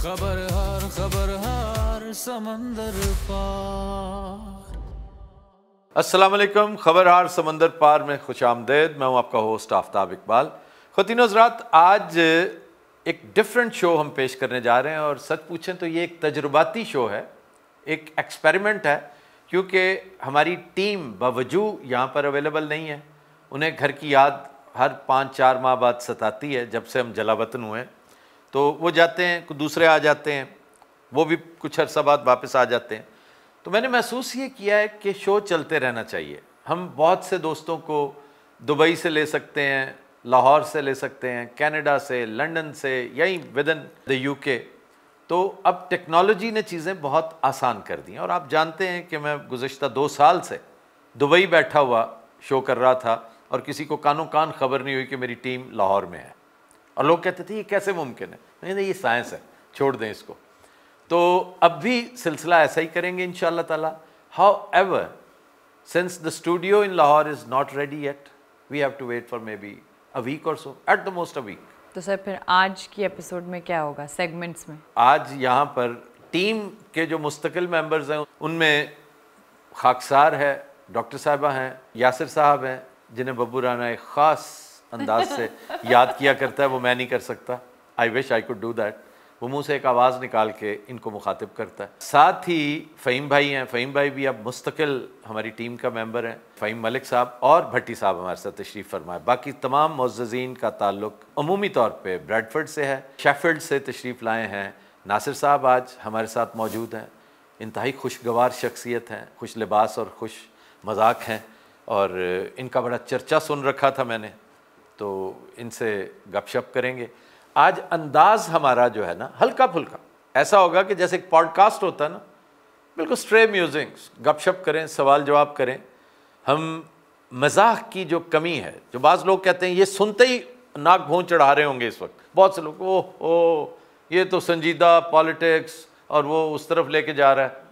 खबर हर समंदर पार। अस्सलाम वालेकुम। खबर हार समंदर पार में खुश आमदेद। मैं हूँ आपका होस्ट आफ्ताब इकबाल। ख़वातीन हज़रात, आज एक डिफरेंट शो हम पेश करने जा रहे हैं और सच पूछें तो ये एक तजुर्बाती शो है, एक एक्सपेरिमेंट है, क्योंकि हमारी टीम बावजूद यहाँ पर अवेलेबल नहीं है। उन्हें घर की याद हर 5-4 माह बाद सताती है। जब से हम जलावतन हुए तो वो जाते हैं, कुछ दूसरे आ जाते हैं, वो भी कुछ अरसा बाद वापस आ जाते हैं। तो मैंने महसूस ये किया है कि शो चलते रहना चाहिए। हम बहुत से दोस्तों को दुबई से ले सकते हैं, लाहौर से ले सकते हैं, कनाडा से, लंदन से, यहीं विद इन द यूके। तो अब टेक्नोलॉजी ने चीज़ें बहुत आसान कर दी हैं। और आप जानते हैं कि मैं गुज़श्ता 2 साल से दुबई बैठा हुआ शो कर रहा था और किसी को कानों कान खबर नहीं हुई कि मेरी टीम लाहौर में है। और लोग कहते थे ये कैसे मुमकिन है। मैंने ये साइंस है, छोड़ दें इसको। तो अब भी सिलसिला ऐसा ही करेंगे इंशाअल्लाह ताला। However, since the studio in Lahore is not ready yet, we have to wait for maybe a week or so, at the most a week. तो सर फिर आज की एपिसोड में क्या होगा सेगमेंट्स में? आज यहाँ पर टीम के जो मुस्तकिल मेंबर्स हैं उनमें खाकसार है, डॉक्टर साहिबा हैं, यासिर साहब हैं, जिन्हें बब्बू राना एक ख़ास अंदाज से याद किया करता है, वो मैं नहीं कर सकता। I wish I could do that. वो मुंह से एक आवाज़ निकाल के इनको मुखातिब करता है। साथ ही फ़हीम भाई हैं, फ़हीम भाई भी अब मुस्तकिल हमारी टीम का मेंबर हैं। फ़हीम मलिक साहब और भट्टी साहब हमारे साथ तशरीफ़ फरमाए। बाकी तमाम मुअज़्ज़ज़ीन का ताल्लुक अमूमी तौर पे ब्रैडफर्ड से है, शेफील्ड से तशरीफ़ लाए हैं। नासिर साहब आज हमारे साथ मौजूद हैं, इंतहाई खुशगवार शख्सियत हैं, खुश लिबास और खुश मजाक हैं, और इनका बड़ा चर्चा सुन रखा था मैंने, तो इनसे गपशप करेंगे। आज अंदाज़ हमारा जो है ना हल्का फुल्का ऐसा होगा कि जैसे एक पॉडकास्ट होता है ना, बिल्कुल स्ट्रे म्यूजिक, गपशप करें, सवाल जवाब करें। हम मजाक की जो कमी है, जो बाज़ लोग कहते हैं ये सुनते ही नाक भौं चढ़ा रहे होंगे इस वक्त, बहुत से लोग ओह ये तो संजीदा पॉलिटिक्स और वो उस तरफ लेके जा रहा है,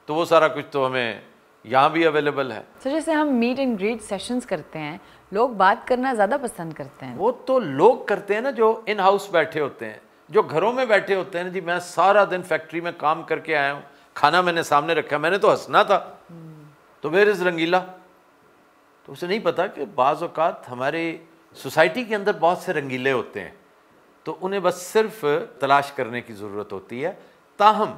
तो वो सारा कुछ तो हमें यहाँ भी अवेलेबल है। तो जैसे हम मीट एंड ग्रीट सेशंस करते हैं, लोग बात करना ज़्यादा पसंद करते हैं। वो तो लोग करते हैं ना जो इन हाउस बैठे होते हैं, जो घरों में बैठे होते हैं ना। जी मैं सारा दिन फैक्ट्री में काम करके आया हूँ, खाना मैंने सामने रखा, मैंने तो हंसना था, तो वेयर इज़ रंगीला। तो उसे नहीं पता कि बाज़ औक़ात हमारे सोसाइटी के अंदर बहुत से रंगीले होते हैं, तो उन्हें बस सिर्फ तलाश करने की ज़रूरत होती है। ताहम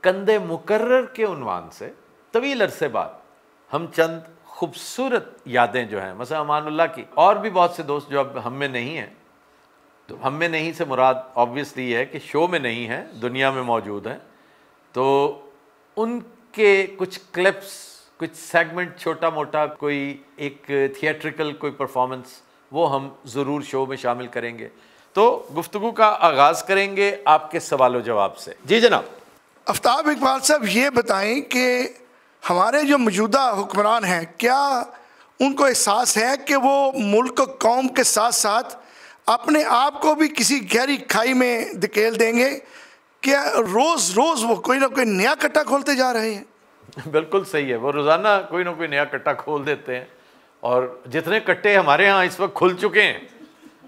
कंदे मुकर्रर के उन्वान से तवील अरसे बाद हम चंद खूबसूरत यादें जो हैं, मसला अमानुल्लाह की, और भी बहुत से दोस्त जो अब हम में नहीं हैं, तो हम में नहीं से मुराद ऑब्वियसली ये है कि शो में नहीं है, दुनिया में मौजूद हैं, तो उनके कुछ क्लिप्स, कुछ सेगमेंट, छोटा मोटा कोई एक थिएट्रिकल कोई परफॉर्मेंस, वो हम ज़रूर शो में शामिल करेंगे। तो गुफ्तगू का आगाज़ करेंगे आपके सवालों जवाब से। जी जनाब। आफ्ताब इकबाल साहब, ये बताएं कि हमारे जो मौजूदा हुक्मरान हैं, क्या उनको एहसास है कि वो मुल्क कौम के साथ साथ अपने आप को भी किसी गहरी खाई में धकेल देंगे? क्या रोज़ रोज़ वो कोई ना कोई नया कट्टा खोलते जा रहे हैं? बिल्कुल सही है, वो रोज़ाना कोई ना कोई नया कट्टा खोल देते हैं। और जितने कट्टे हमारे यहाँ इस वक्त खुल चुके हैं,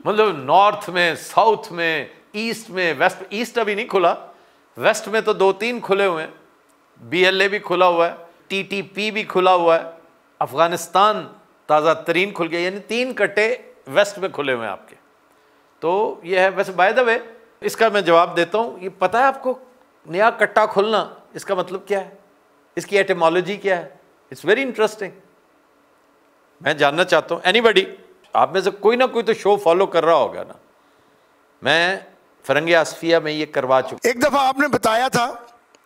मतलब नॉर्थ में, साउथ में, ईस्ट में, वेस्ट, ईस्ट अभी नहीं खुला, वेस्ट में तो 2-3 खुले हुए हैं। BLA भी खुला हुआ है, TTP भी खुला हुआ है, अफ़गानिस्तान ताज़ा तरीन खुल गया, यानी 3 कट्टे वेस्ट में खुले हुए हैं आपके। तो ये है। वैसे बाय द वे इसका मैं जवाब देता हूँ। ये पता है आपको नया कट्टा खुलना इसका मतलब क्या है, इसकी एटिमोलॉजी क्या है? इट्स वेरी इंटरेस्टिंग, मैं जानना चाहता हूँ। एनीबडी आप में से कोई ना कोई तो शो फॉलो कर रहा होगा ना। मैं फ़रंग आसफिया में ये करवा चुका। एक दफ़ा आपने बताया था,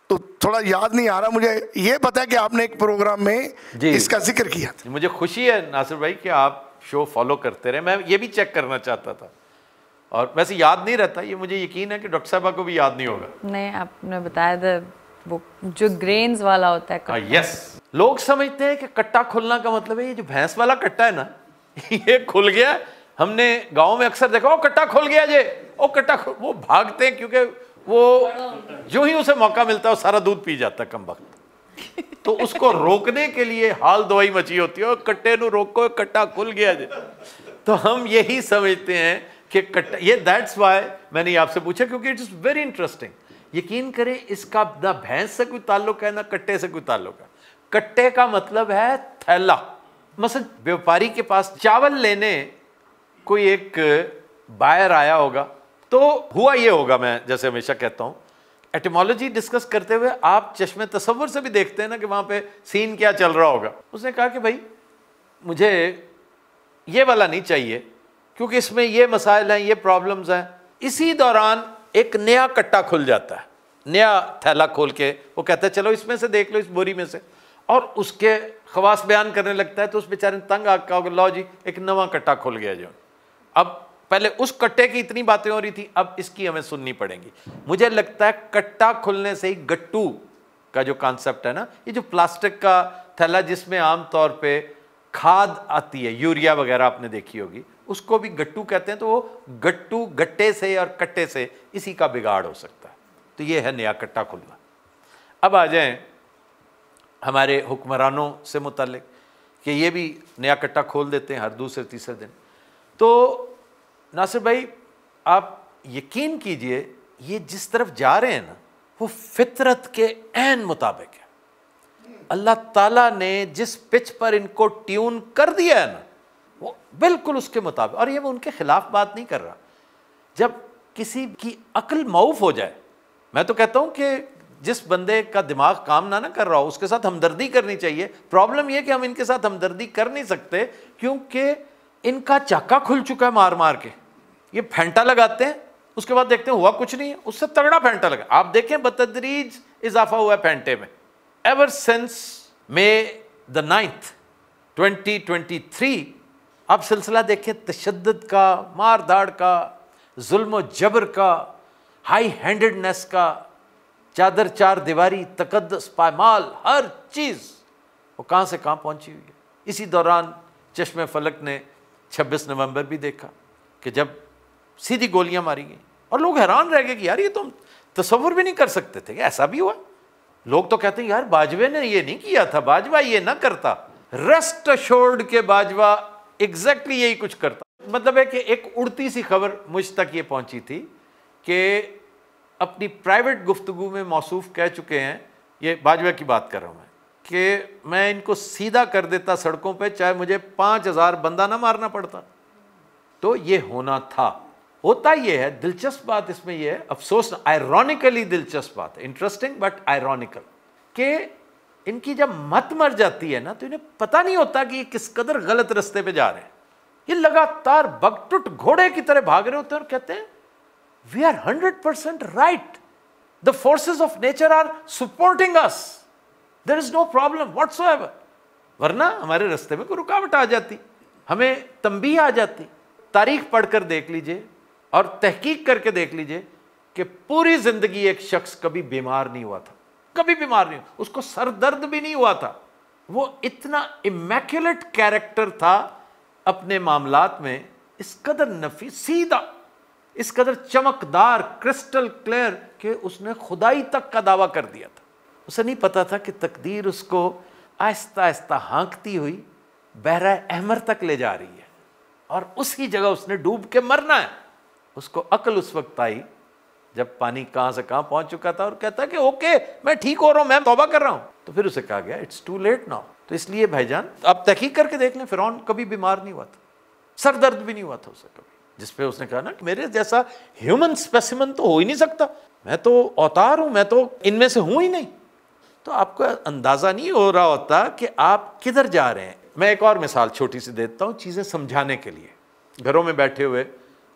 तो थोड़ा याद नहीं आ रहा मुझे, ये पता है कि आपने एक प्रोग्राम में इसका जिक्र किया था। मुझे खुशी है नासिर भाई कि आप शो फॉलो करते रहे, मैं ये भी चेक करना चाहता था, और वैसे याद नहीं रहता, ये मुझे यकीन है कि डॉक्टर साहबा को भी याद नहीं होगा। नहीं, आपने बताया था वो जो ग्रेन्स वाला होता है। यस, लोग समझते हैं कि कट्टा खुलना का मतलब है ये जो भैंस वाला कट्टा है ना ये खुल गया। हमने गाँव में अक्सर देखा, ओ कट्टा खुल गया जे, ओ कट्टा वो भागते हैं, क्योंकि वो जो ही उसे मौका मिलता है वो सारा दूध पी जाता है कम वक्त। तो उसको रोकने के लिए हाल दवाई मची होती है, कट्टे नू रोको, कट्टा खुल गया जे। तो हम यही समझते हैं कि कट्टा, ये दैट्स वाई मैंने आपसे पूछा, क्योंकि इट इज़ वेरी इंटरेस्टिंग यकीन करें इसका ना भैंस से कोई ताल्लुक है ना कट्टे से कोई ताल्लुक है। कट्टे का मतलब है थैला। मसलन व्यापारी के पास चावल लेने कोई एक बायर आया होगा, तो हुआ ये होगा, मैं जैसे हमेशा कहता हूं, एटिमोलॉजी डिस्कस करते हुए आप चश्मे तसव्वुर से भी देखते हैं ना कि वहां पे सीन क्या चल रहा होगा। उसने कहा कि भाई मुझे ये वाला नहीं चाहिए क्योंकि इसमें ये मसाइल हैं, ये प्रॉब्लम्स हैं। इसी दौरान एक नया कट्टा खुल जाता है, नया थैला खोल के वो कहता है चलो इसमें से देख लो, इस बोरी में से, और उसके खवास बयान करने लगता है। तो उस बेचारे ने तंग आकर कहा, लो जी एक नवा कट्टा खुल गया जो। अब पहले उस कट्टे की इतनी बातें हो रही थी, अब इसकी हमें सुननी पड़ेंगी। मुझे लगता है कट्टा खुलने से ही गट्टू का जो कॉन्सेप्ट है ना, ये जो प्लास्टिक का थैला जिसमें आमतौर पे खाद आती है, यूरिया वगैरह आपने देखी होगी, उसको भी गट्टू कहते हैं। तो वो गट्टू गट्टे से और कट्टे से इसी का बिगाड़ हो सकता है। तो ये है नया कट्टा खुलना। अब आ जाएं हमारे हुक्मरानों से मुताल्लिक कि ये भी नया कट्टा खोल देते हैं हर दूसरे तीसरे दिन। तो नासिर भाई आप यकीन कीजिए ये जिस तरफ जा रहे हैं ना, वो फितरत के ऐन मुताबिक है। अल्लाह ताला ने जिस पिच पर इनको ट्यून कर दिया है ना, वो बिल्कुल उसके मुताबिक। और ये मैं उनके खिलाफ बात नहीं कर रहा। जब किसी की अक्ल मऊफ हो जाए, मैं तो कहता हूं कि जिस बंदे का दिमाग काम ना कर रहा हो उसके साथ हमदर्दी करनी चाहिए। प्रॉब्लम यह कि हम इनके साथ हमदर्दी कर नहीं सकते क्योंकि इनका चाका खुल चुका है मार मार के। ये फेंटा लगाते हैं, उसके बाद देखते हैं हुआ कुछ नहीं है, उससे तगड़ा फेंटा लगा। आप देखें बतदरीज इजाफा हुआ है फेंटे में। एवर सिंस May 9, 2023 आप सिलसिला देखें तशद्दुद का, मार धाड़ का, जुल्म जबर का, हाई हैंडेडनेस का, चादर चार दीवारी, तकद्दस पायमाल, हर चीज़ वो कहाँ से कहाँ पहुँची हुई है। इसी दौरान चश्मे फलक ने 26 नवंबर भी देखा कि जब सीधी गोलियां मारी गई और लोग हैरान रह गए कि यार ये तो हम तसव्वुर भी नहीं कर सकते थे कि ऐसा भी हुआ। लोग तो कहते हैं यार बाजवा ने ये नहीं किया था, बाजवा ये ना करता। रेस्ट अश्योर्ड के बाजवा एग्जैक्टली यही कुछ करता। मतलब है कि एक उड़ती सी खबर मुझ तक ये पहुंची थी कि अपनी प्राइवेट गुफ्तगू में मौसूफ कह चुके हैं, ये बाजवा की बात कर रहा हूं मैं, कि मैं इनको सीधा कर देता सड़कों पे चाहे मुझे 5000 बंदा ना मारना पड़ता। तो ये होना था। होता ये है, दिलचस्प बात इसमें ये है, अफसोस आयरॉनिकली दिलचस्प बात है, इंटरेस्टिंग बट आयरॉनिकल, कि इनकी जब मत मर जाती है ना तो इन्हें पता नहीं होता कि ये किस कदर गलत रास्ते पे जा रहे हैं। ये लगातार बगटुट घोड़े की तरह भाग रहे होते हैं और कहते हैं we are 100% right, the forces of nature are supporting us, there is no problem whatsoever. वरना हमारे रास्ते में कोई रुकावट आ जाती, हमें तंबीह आ जाती। तारीख पढ़कर देख लीजिए और तहकीक करके देख लीजिए कि पूरी जिंदगी एक शख्स कभी बीमार नहीं हुआ था, कभी बीमार नहीं, उसको सर दर्द भी नहीं हुआ था। वो इतना इमैक्युलेट कैरेक्टर था अपने मामलात में, इस कदर नफी, सीधा, इस कदर चमकदार, क्रिस्टल क्लियर कि उसने खुदाई तक का दावा कर दिया था। उसे नहीं पता था कि तकदीर उसको आहिस्ता आहिस्ता हाँकती हुई बहरा अहमर तक ले जा रही है और उसी जगह उसने डूब के मरना है। उसको अक्ल उस वक्त आई जब पानी कहां से कहां पहुंच चुका था और कहता कि ओके मैं ठीक हो रहा हूं, मैं तौबा कर रहा हूं। तो फिर उसे कहा गया इट्स टू लेट नाउ। तो इसलिए भाईजान आप तहकीक करके देख लें, फिरौन कभी बीमार नहीं हुआ था, सर दर्द भी नहीं हुआ था उसे कभी। जिस पे उसने कहा ना कि मेरे जैसा ह्यूमन स्पेसिमन तो हो ही नहीं सकता, मैं तो अवतार हूं, मैं तो इनमें से हूं ही नहीं। तो आपको अंदाजा नहीं हो रहा होता कि आप किधर जा रहे हैं। मैं एक और मिसाल छोटी सी देता हूं चीजें समझाने के लिए। घरों में बैठे हुए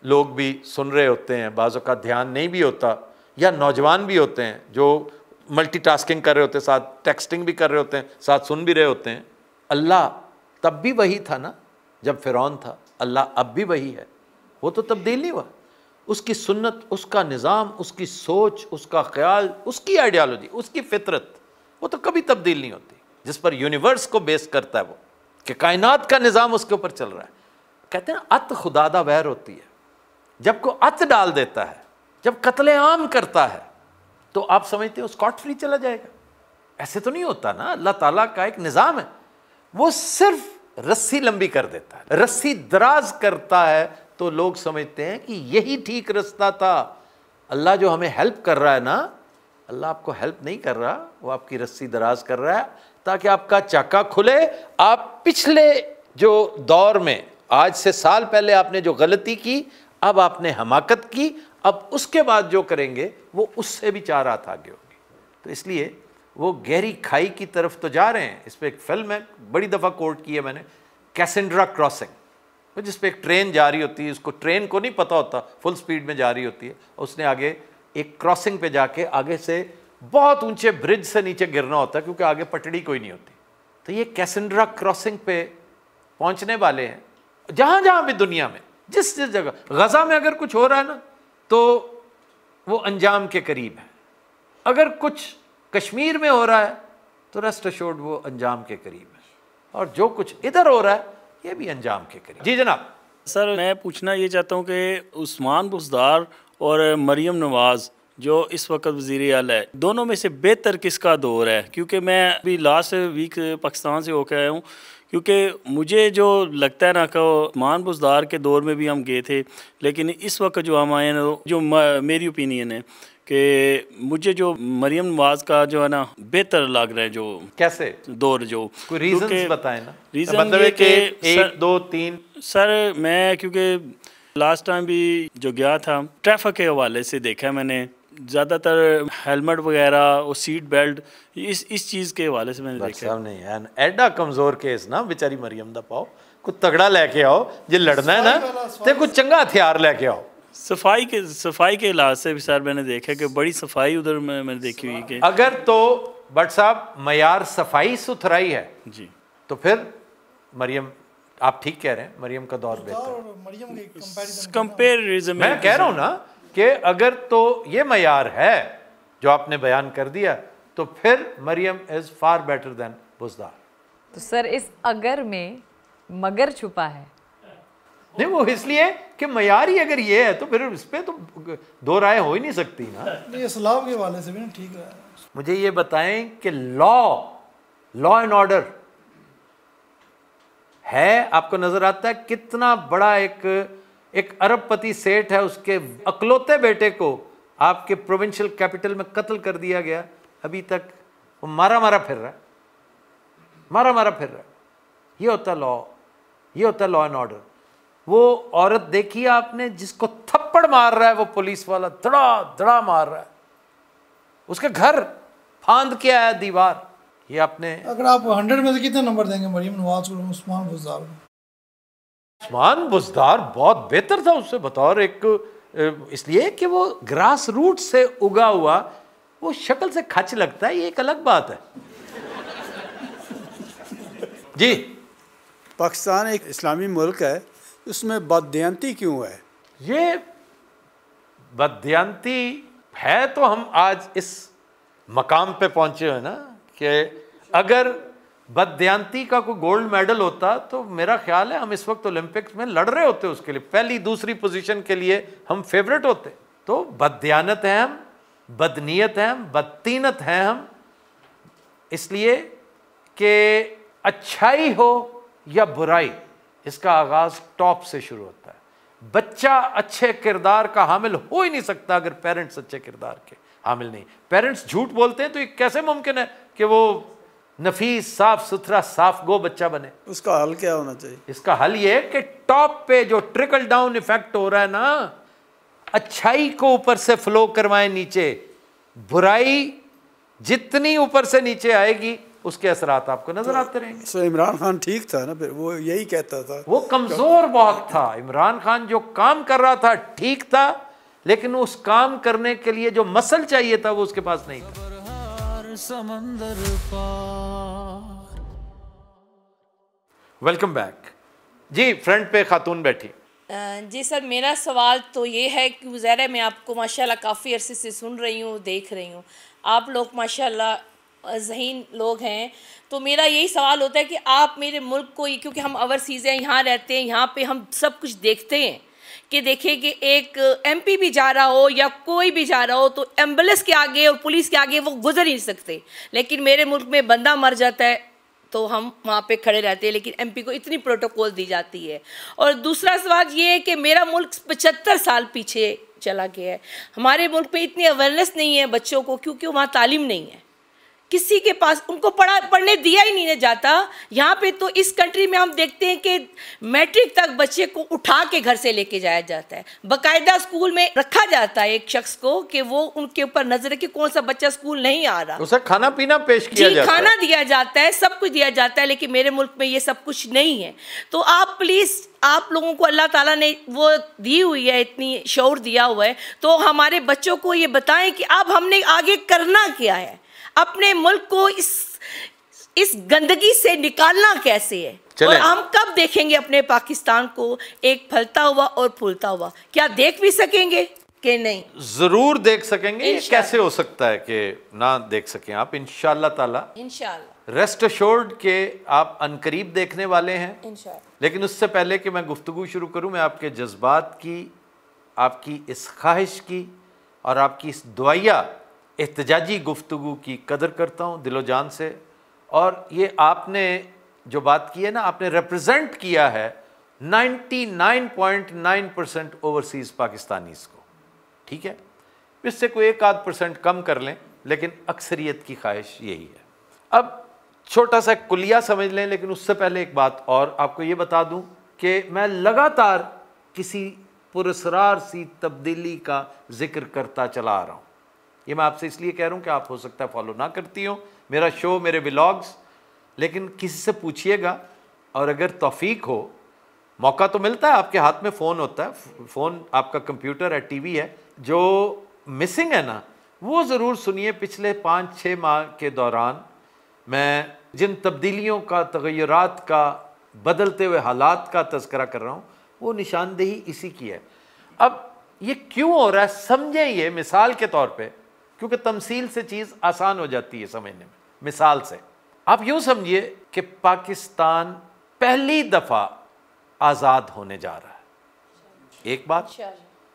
लोग भी सुन रहे होते हैं, बाज़ों का ध्यान नहीं भी होता, या नौजवान भी होते हैं जो मल्टीटास्किंग कर रहे होते हैं, साथ टेक्सटिंग भी कर रहे होते हैं, साथ सुन भी रहे होते हैं। अल्लाह तब भी वही था ना जब फिरौन था, अल्लाह अब भी वही है, वो तो तब्दील नहीं हुआ। उसकी सुन्नत, उसका निज़ाम, उसकी सोच, उसका ख्याल, उसकी आइडियालॉजी, उसकी फितरत, वो तो कभी तब्दील नहीं होती। जिस पर यूनिवर्स को बेस करता है वो, कि कायनात का निज़ाम उसके ऊपर चल रहा है। कहते हैं अत खुदादा वैर होती है, जब को अत डाल देता है, जब कत्ले आम करता है, तो आप समझते हो स्कॉट फ्री चला जाएगा। ऐसे तो नहीं होता ना, अल्लाह ताला का एक निज़ाम है, वो सिर्फ रस्सी लंबी कर देता है, रस्सी दराज करता है, तो लोग समझते हैं कि यही ठीक रास्ता था। अल्लाह जो हमें हेल्प कर रहा है ना, अल्लाह आपको हेल्प नहीं कर रहा, वो आपकी रस्सी दराज कर रहा है ताकि आपका चाका खुले। आप पिछले जो दौर में, आज से साल पहले आपने जो गलती की, अब आपने हमाकत की, अब उसके बाद जो करेंगे वो उससे भी 4 हाथ आगे होगी। तो इसलिए वो गहरी खाई की तरफ तो जा रहे हैं। इस पर एक फिल्म है, बड़ी दफ़ा कोट की है मैंने, कैसेंड्रा क्रॉसिंग, जिस पे एक ट्रेन जा रही होती है, उसको ट्रेन को नहीं पता होता, फुल स्पीड में जा रही होती है, उसने आगे एक क्रॉसिंग पे जाके आगे से बहुत ऊंचे ब्रिज से नीचे गिरना होता है क्योंकि आगे पटड़ी कोई नहीं होती। तो ये कैसेंड्रा क्रॉसिंग पे पहुंचने वाले हैं। जहां जहां भी दुनिया में, जिस जिस जगह, गजा में अगर कुछ हो रहा है ना तो वो अंजाम के करीब है, अगर कुछ कश्मीर में हो रहा है तो रेस्ट अश्योर्ड वो अंजाम के करीब है, और जो कुछ इधर हो रहा है ये भी अंजाम के करीब। जी जनाब। सर मैं पूछना ये चाहता हूँ कि उस्मान बुज़दार और मरियम नवाज़ जो इस वक्त वज़ीर आला है, दोनों में से बेहतर किसका दौर है? क्योंकि मैं अभी लास्ट वीक पाकिस्तान से होकर आया हूँ, क्योंकि मुझे जो लगता है ना कि उस्मान बुज़दार के दौर में भी हम गए थे, लेकिन इस वक्त जो हम आए ना, जो मेरी ओपिनियन है कि मुझे जो मरियम नवाज़ का जो है ना बेहतर लग रहा है। जो कैसे दौर जो कोई रीजन बताएं ना, रीज़न मतलब ये कि कि 1 2 3। सर मैं क्योंकि लास्ट टाइम भी जो गया था, ट्रैफिक के हवाले से देखा है मैंने, ज़्यादातर हेलमेट वगैरह और सीट बेल्ट इस चीज़ के हवाले से मैंने देखा। नहीं है एडा कमजोर केस ना, बेचारी मरियम दा पाओ, कुछ तगड़ा लेके आओ, जे लड़ना है ना तो कुछ चंगा हथियार लेके आओ। सफाई के लिहाज से भी सर मैंने देखा कि बड़ी सफाई उधर मैंने देखी हुई कि अगर तो भट्ट साहब मयार सफाई सुथराई है जी, तो फिर मरियम, आप ठीक कह रहे हैं, मरियम का दौर बेहतर। कंपेरिजन मैं कह रहा हूं ना कि अगर तो ये मयार है जो आपने बयान कर दिया तो फिर Maryam is far better than Buzdar. तो सर इस अगर में मगर छुपा है। नहीं, वो इसलिए कि मयार ही अगर ये है तो फिर इस पे तो दो राय हो ही नहीं सकती ना। ये इस्लाम के वाले से भी ना ठीक है। मुझे ये बताएं कि लॉ एंड ऑर्डर है, आपको नजर आता है कितना बड़ा एक अरबपति सेठ है, उसके अकलौते बेटे को आपके प्रोविंशियल कैपिटल में कत्ल कर दिया गया, अभी तक वो मारा फिर रहा है। ये होता लॉ, ये होता लॉ एंड ऑर्डर। वो औरत देखी आपने जिसको थप्पड़ मार रहा है वो पुलिस वाला, धड़ा मार रहा है, उसके घर फांद के आया दीवार। ये आपने, अगर आप 100 में से कितने नंबर देंगे मरियम नवाज को, उस्मान बुज़दार को? उस्मान बुज़दार बहुत बेहतर था उससे बतौर एक, इसलिए कि वो ग्रास रूट से उगा हुआ, वो शक्ल से खच लगता है, ये एक अलग बात है। जी। पाकिस्तान एक इस्लामी मुल्क है, उसमें बददियांती क्यों है? ये बददियांती है तो हम आज इस मकाम पे पहुंचे हैं ना, कि अगर बददियांती का कोई गोल्ड मेडल होता तो मेरा ख्याल है हम इस वक्त ओलंपिक्स में लड़ रहे होते, उसके लिए पहली दूसरी पोजीशन के लिए हम फेवरेट होते। तो बददियानत हैं हम, बदनीयत हैं हम, बदतीनत हैं हम, इसलिए कि अच्छाई हो या बुराई, इसका आगाज टॉप से शुरू होता है। बच्चा अच्छे किरदार का हामिल हो ही नहीं सकता अगर पेरेंट्स अच्छे किरदार के हामिल नहीं। पेरेंट्स झूठ बोलते हैं तो ये कैसे मुमकिन है कि वो नफीस, साफ सुथरा, साफ गो बच्चा बने? उसका हल क्या होना चाहिए? इसका हल ये है कि टॉप पे जो ट्रिकल डाउन इफेक्ट हो रहा है ना, अच्छाई को ऊपर से फ्लो करवाएं नीचे, बुराई जितनी ऊपर से नीचे आएगी उसके असरात आपको नजर आते रहेंगे। सो इमरान खान ठीक था ना, फिर वो यही कहता था। वो कमजोर बहुत था। इमरान खान जो काम कर रहा था ठीक था, लेकिन उस काम करने के लिए जो मसल चाहिए था वो उसके पास नहीं था। समंदर पार। वेलकम बैक जी। फ्रंट पे खातून बैठी। जी सर, मेरा सवाल तो ये है कि गुज़ारा मैं आपको माशाल्लाह काफ़ी अरसे से सुन रही हूँ, देख रही हूँ, आप लोग माशाल्लाह ज़हीन लोग हैं। तो मेरा यही सवाल होता है कि आप मेरे मुल्क को, क्योंकि हम ओवरसीज़ हैं, यहाँ रहते हैं, यहाँ पे हम सब कुछ देखते हैं कि देखिए कि एक एमपी भी जा रहा हो या कोई भी जा रहा हो तो एम्बुलेंस के आगे और पुलिस के आगे वो गुजर ही नहीं सकते। लेकिन मेरे मुल्क में बंदा मर जाता है तो हम वहाँ पे खड़े रहते हैं, लेकिन एमपी को इतनी प्रोटोकॉल दी जाती है। और दूसरा सवाल ये है कि मेरा मुल्क 75 साल पीछे चला गया है। हमारे मुल्क में इतनी अवेयरनेस नहीं है बच्चों को, क्योंकि वहाँ तालीम नहीं है, किसी के पास उनको पढ़ने दिया ही नहीं जाता। यहाँ पे तो इस कंट्री में हम देखते हैं कि मैट्रिक तक बच्चे को उठा के घर से लेके जाया जाता है, बाकायदा स्कूल में रखा जाता है एक शख्स को कि वो उनके ऊपर नजर है कि कौन सा बच्चा स्कूल नहीं आ रहा, उसे खाना पीना पेश किया जाता है, खाना दिया जाता है, सब कुछ दिया जाता है, लेकिन मेरे मुल्क में ये सब कुछ नहीं है। तो आप प्लीज़, आप लोगों को अल्लाह ताला ने वो दी हुई है, इतनी शऊर दिया हुआ है, तो हमारे बच्चों को ये बताएं कि अब हमने आगे करना क्या है, अपने मुल्क को इस गंदगी से निकालना कैसे है, और हम कब देखेंगे अपने पाकिस्तान को एक फलता हुआ और फूलता हुआ। क्या देख भी सकेंगे कि नहीं? जरूर देख सकेंगे। ये कैसे हो सकता है कि ना देख सकें आप? इंशाअल्लाह ताला, इंशाअल्लाह, रेस्ट अश्योर्ड के आप अनकरीब देखने वाले हैं। इंशाअल्लाह। लेकिन उससे पहले कि मैं गुफ्तगू शुरू करूं, मैं आपके जज्बात की, आपकी इस ख्वाहिश की और आपकी इस दुआया एहतजाजी गुफ्तगू की कदर करता हूँ दिलो जान से। और ये आपने जो बात की है ना, आपने रिप्रेजेंट किया है 99.9% ओवरसीज़ पाकिस्तानीज़ को, ठीक है? इससे कोई 1-8% कम कर लें, लेकिन अक्सरियत की ख्वाहिश यही है। अब छोटा सा कुलिया समझ लें, लेकिन उससे पहले एक बात और आपको ये बता दूं कि मैं लगातार किसी पुरस्कार सी तब्दीली का जिक्र करता चला आ रहा हूँ। ये मैं आपसे इसलिए कह रहा हूँ कि आप हो सकता है फॉलो ना करती हो मेरा शो, मेरे व्लॉग्स, लेकिन किसी से पूछिएगा, और अगर तौफीक हो, मौका तो मिलता है, आपके हाथ में फ़ोन होता है, फ़ोन आपका कंप्यूटर है, टीवी है, जो मिसिंग है ना वो ज़रूर सुनिए। पिछले 5-6 माह के दौरान मैं जिन तब्दीलियों का, तगय्युरात का, बदलते हुए हालात का तज़किरा कर रहा हूँ, वो निशानदेही इसी की है। अब ये क्यों हो रहा है समझें, ये मिसाल के तौर पे, क्योंकि तमसील से चीज़ आसान हो जाती है समझने में। मिसाल से आप यूँ समझिए कि पाकिस्तान पहली दफ़ा आज़ाद होने जा रहा है। एक बात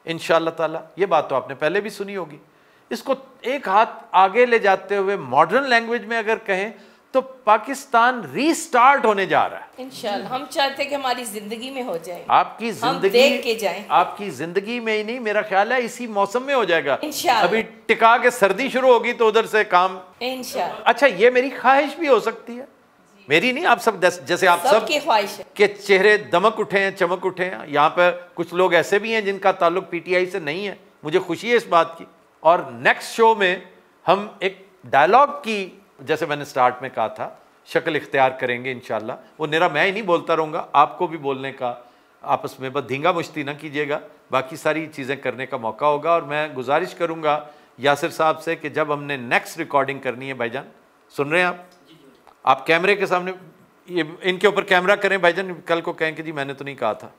इंशाअल्लाह ताला, ये बात तो आपने पहले भी सुनी होगी। इसको एक हाथ आगे ले जाते हुए मॉडर्न लैंग्वेज में अगर कहें तो पाकिस्तान रीस्टार्ट होने जा रहा है। इंशाअल्लाह हम चाहते हैं कि हमारी जिंदगी में हो जाए, आपकी जिंदगी देख के जाएं। आपकी जिंदगी में ही नहीं, मेरा ख्याल है इसी मौसम में हो जाएगा। इंशाअल्लाह। अभी टिका के सर्दी शुरू होगी तो उधर से काम। इंशाअल्लाह। अच्छा, ये मेरी ख्वाहिश भी हो सकती है, मेरी नहीं, आप सब जैसे आप सब की ख्वाहिश है कि चेहरे दमक उठे हैं, चमक उठे हैं। यहाँ पर कुछ लोग ऐसे भी हैं जिनका ताल्लुक पीटीआई से नहीं है, मुझे खुशी है इस बात की। और नेक्स्ट शो में हम एक डायलॉग की, जैसे मैंने स्टार्ट में कहा था, शक्ल इख्तियार करेंगे इंशाल्लाह। वो निरा मैं ही नहीं बोलता रहूँगा, आपको भी बोलने का, आपस में बस धींगा मुश्ती ना कीजिएगा, बाकी सारी चीज़ें करने का मौका होगा। और मैं गुजारिश करूँगा यासिर साहब से कि जब हमने नेक्स्ट रिकॉर्डिंग करनी है, भाईजान सुन रहे हैं आप कैमरे के सामने ये इनके ऊपर कैमरा करें भाईजान, कल को कहें कि जी मैंने तो नहीं कहा था।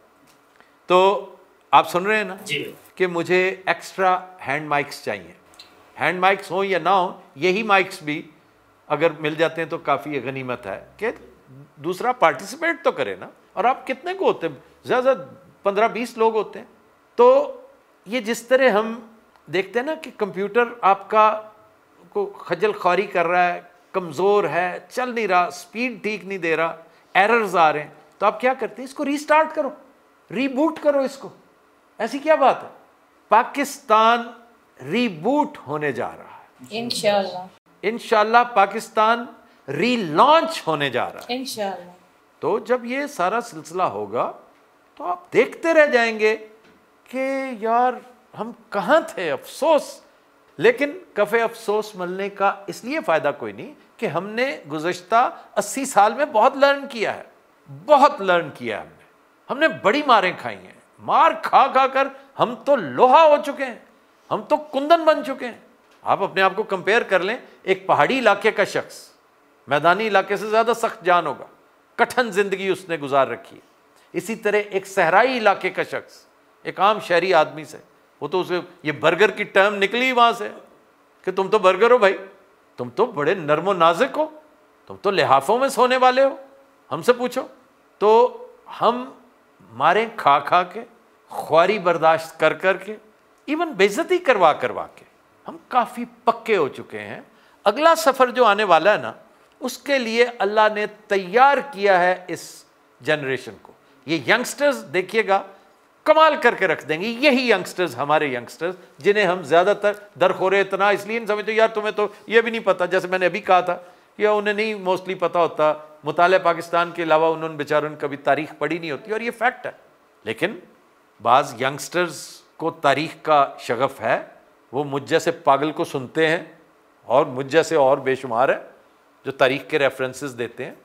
तो आप सुन रहे हैं ना कि मुझे एक्स्ट्रा हैंड माइक्स चाहिए। हैंड माइक्स हों या ना हो, यही माइक्स भी अगर मिल जाते हैं तो काफ़ी गनीमत है कि दूसरा पार्टिसिपेट तो करे ना। और आप कितने को होते हैं? ज़्यादा 15-20 लोग होते हैं। तो ये जिस तरह हम देखते हैं ना कि कंप्यूटर आपका को खजल ख्वारी कर रहा है, कमज़ोर है, चल नहीं रहा, स्पीड ठीक नहीं दे रहा, एरर्स आ रहे हैं, तो आप क्या करते हैं? इसको रीस्टार्ट करो, रीबूट करो इसको। ऐसी क्या बात है? पाकिस्तान रीबूट होने जा रहा है इंशाअल्लाह। इंशाअल्लाह पाकिस्तान रीलॉन्च होने जा रहा है इंशाअल्लाह। तो जब ये सारा सिलसिला होगा तो आप देखते रह जाएंगे कि यार हम कहाँ थे, अफसोस। लेकिन कफ़े अफसोस मलने का इसलिए फ़ायदा कोई नहीं कि हमने गुज़श्ता 80 साल में बहुत लर्न किया है, बहुत लर्न किया है हमने बड़ी मारें खाई हैं। मार खा खा कर हम तो लोहा हो चुके हैं, हम तो कुंदन बन चुके हैं। आप अपने आप को कंपेयर कर लें, एक पहाड़ी इलाके का शख्स मैदानी इलाके से ज़्यादा सख्त जान होगा, कठिन ज़िंदगी उसने गुजार रखी है। इसी तरह एक सहराई इलाके का शख्स एक आम शहरी आदमी से, वो तो उसे ये बर्गर की टर्म निकली वहाँ से कि तुम तो बर्गर हो भाई, तुम तो बड़े नर्मो नाजुक हो, तुम तो लिहाफों में सोने वाले हो, हमसे पूछो। तो हम मारे खा खा के, ख्वारी बर्दाश्त कर कर के, इवन बेइज्जती करवा करवा के हम काफ़ी पक्के हो चुके हैं। अगला सफ़र जो आने वाला है ना, उसके लिए अल्लाह ने तैयार किया है इस जनरेशन को। ये यंगस्टर्स देखिएगा कमाल करके रख देंगे। यही यंगस्टर्स हमारे यंगस्टर्स जिन्हें हम ज़्यादातर दरखोरे इतना इसलिए नहीं समझते, यार तुम्हें तो ये भी नहीं पता, जैसे मैंने अभी कहा था, या उन्हें नहीं मोस्टली पता होता, मुताले पाकिस्तान के अलावा उन्होंने बेचारों ने कभी तारीख पढ़ी नहीं होती, और ये फैक्ट है। लेकिन बाज़ यंगस्टर्स को तारीख का शगफ है, वो मुझ जैसे पागल को सुनते हैं, और मुझ जैसे और बेशुमार है जो तारीख के रेफरेंसेस देते हैं।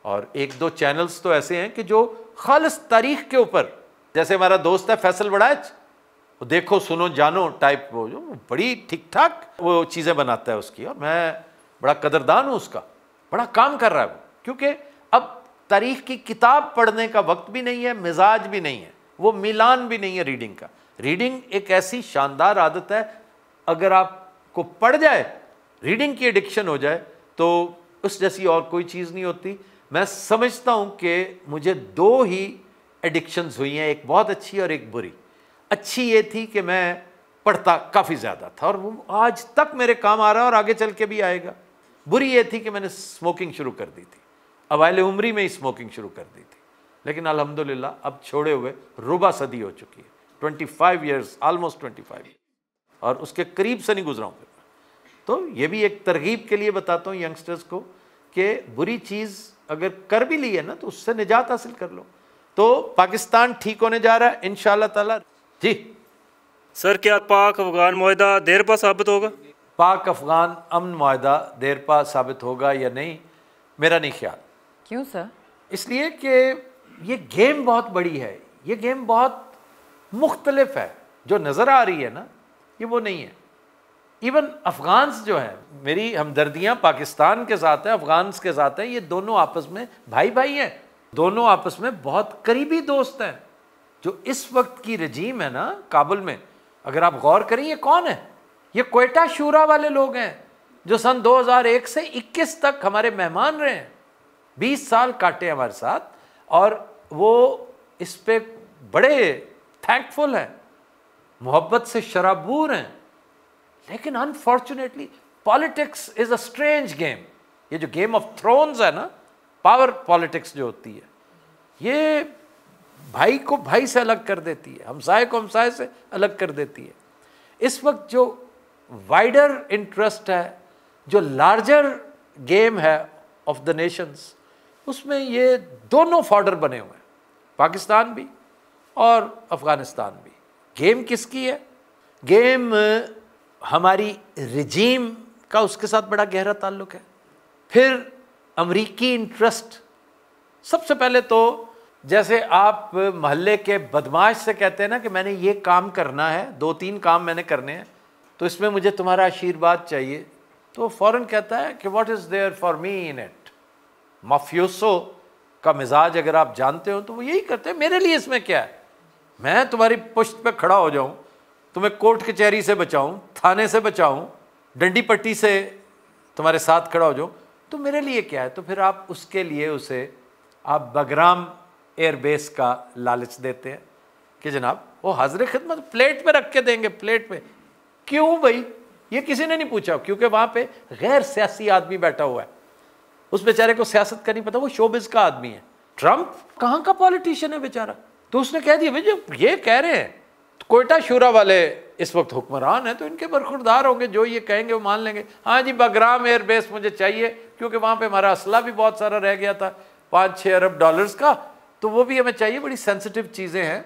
और एक दो चैनल्स तो ऐसे हैं कि जो खालिस तारीख के ऊपर, जैसे हमारा दोस्त है फैसल बड़ाच, वो देखो सुनो जानो टाइप, वो जो बड़ी ठीक ठाक वो चीज़ें बनाता है उसकी, और मैं बड़ा कदरदान हूँ उसका, बड़ा काम कर रहा है वो। क्योंकि अब तारीख की किताब पढ़ने का वक्त भी नहीं है, मिजाज भी नहीं है, वो मिलान भी नहीं है रीडिंग का। रीडिंग एक ऐसी शानदार आदत है, अगर आपको पढ़ जाए, रीडिंग की एडिक्शन हो जाए, तो उस जैसी और कोई चीज़ नहीं होती। मैं समझता हूँ कि मुझे दो ही एडिक्शंस हुई हैं, एक बहुत अच्छी और एक बुरी। अच्छी ये थी कि मैं पढ़ता काफ़ी ज़्यादा था, और वो आज तक मेरे काम आ रहा है और आगे चल के भी आएगा। बुरी ये थी कि मैंने स्मोकिंग शुरू कर दी थी, अवाइल उम्री में ही स्मोकिंग शुरू कर दी थी। लेकिन अल्हम्दुलिल्लाह अब छोड़े हुए रुबा सदी हो चुकी है, 25 ईयर्स, ऑलमोस्ट 25, और उसके करीब से नहीं गुजरा हूँ। तो ये भी एक तरगीब के लिए बताता हूँ यंगस्टर्स को कि बुरी चीज़ अगर कर भी ली है ना, तो उससे निजात हासिल कर लो। तो पाकिस्तान ठीक होने जा रहा है इंशाअल्लाह ताला। जी सर, क्या पाक अफगान मुआहदा देर पा साबित होगा? पाक अफगान अमन मुआहदा देर पा साबित होगा या नहीं, मेरा नहीं ख्याल। क्यों सर? इसलिए कि ये गेम बहुत बड़ी है, ये गेम बहुत मुख्तलिफ है। जो नज़र आ रही है ना, ये वो नहीं है। इवन अफ़गान्स जो है, मेरी हमदर्दियाँ पाकिस्तान के साथ है, अफ़गान्स के साथ है, ये दोनों आपस में भाई भाई हैं, दोनों आपस में बहुत करीबी दोस्त हैं। जो इस वक्त की रजीम है ना काबुल में, अगर आप गौर करें, ये कौन है? ये क्वेटा शूरा वाले लोग हैं जो सन 2001 से 21 तक हमारे मेहमान रहे हैं, 20 साल काटे हमारे साथ, और वो इस पे बड़े थैंकफुल हैं, मोहब्बत से शराबूर हैं। लेकिन unfortunately politics is a strange game. ये जो गेम ऑफ थ्रोन्स है ना, पावर पॉलिटिक्स जो होती है, ये भाई को भाई से अलग कर देती है, हमसाए को हमसाए से अलग कर देती है। इस वक्त जो वाइडर इंटरेस्ट है, जो लार्जर गेम है ऑफ द नेशंस, उसमें ये दोनों फॉर्डर बने हुए हैं, पाकिस्तान भी और अफ़गानिस्तान भी। गेम किसकी है? गेम हमारी रजीम का उसके साथ बड़ा गहरा ताल्लुक़ है। फिर अमरीकी इंटरेस्ट। सबसे पहले तो जैसे आप मोहल्ले के बदमाश से कहते हैं ना कि मैंने ये काम करना है, 2-3 काम मैंने करने हैं, तो इसमें मुझे तुम्हारा आशीर्वाद चाहिए, तो फ़ौरन कहता है कि what is there for me in it. Mafioso का मिजाज अगर आप जानते हो तो वो यही करते हैं, मेरे लिए इसमें क्या है, मैं तुम्हारी पुश्त पे खड़ा हो जाऊं, तुम्हें कोर्ट कचहरी से बचाऊं, थाने से बचाऊं, डंडी पट्टी से तुम्हारे साथ खड़ा हो जाऊं, तो मेरे लिए क्या है। तो फिर आप उसके लिए उसे आप बगराम एयरबेस का लालच देते हैं कि जनाब वो हाजिर खिदमत प्लेट पे रख के देंगे, प्लेट पे। क्यों भाई? ये किसी ने नहीं पूछा, क्योंकि वहाँ पे गैर सियासी आदमी बैठा हुआ है, उस बेचारे को सियासत का नहीं पता, वो शोबिज का आदमी है। ट्रंप कहाँ का पॉलिटिशियन है बेचारा, तो उसने कह दिया भाई जो ये कह रहे हैं, तो कोयटा शूरा वाले इस वक्त हुक्मरान हैं, तो इनके बरखुरदार होंगे, जो ये कहेंगे वो मान लेंगे। हाँ जी, बगराम एयरबेस मुझे चाहिए, क्योंकि वहाँ पे हमारा असला भी बहुत सारा रह गया था, 5-6 अरब डॉलर्स का, तो वो भी हमें चाहिए, बड़ी सेंसिटिव चीज़ें हैं,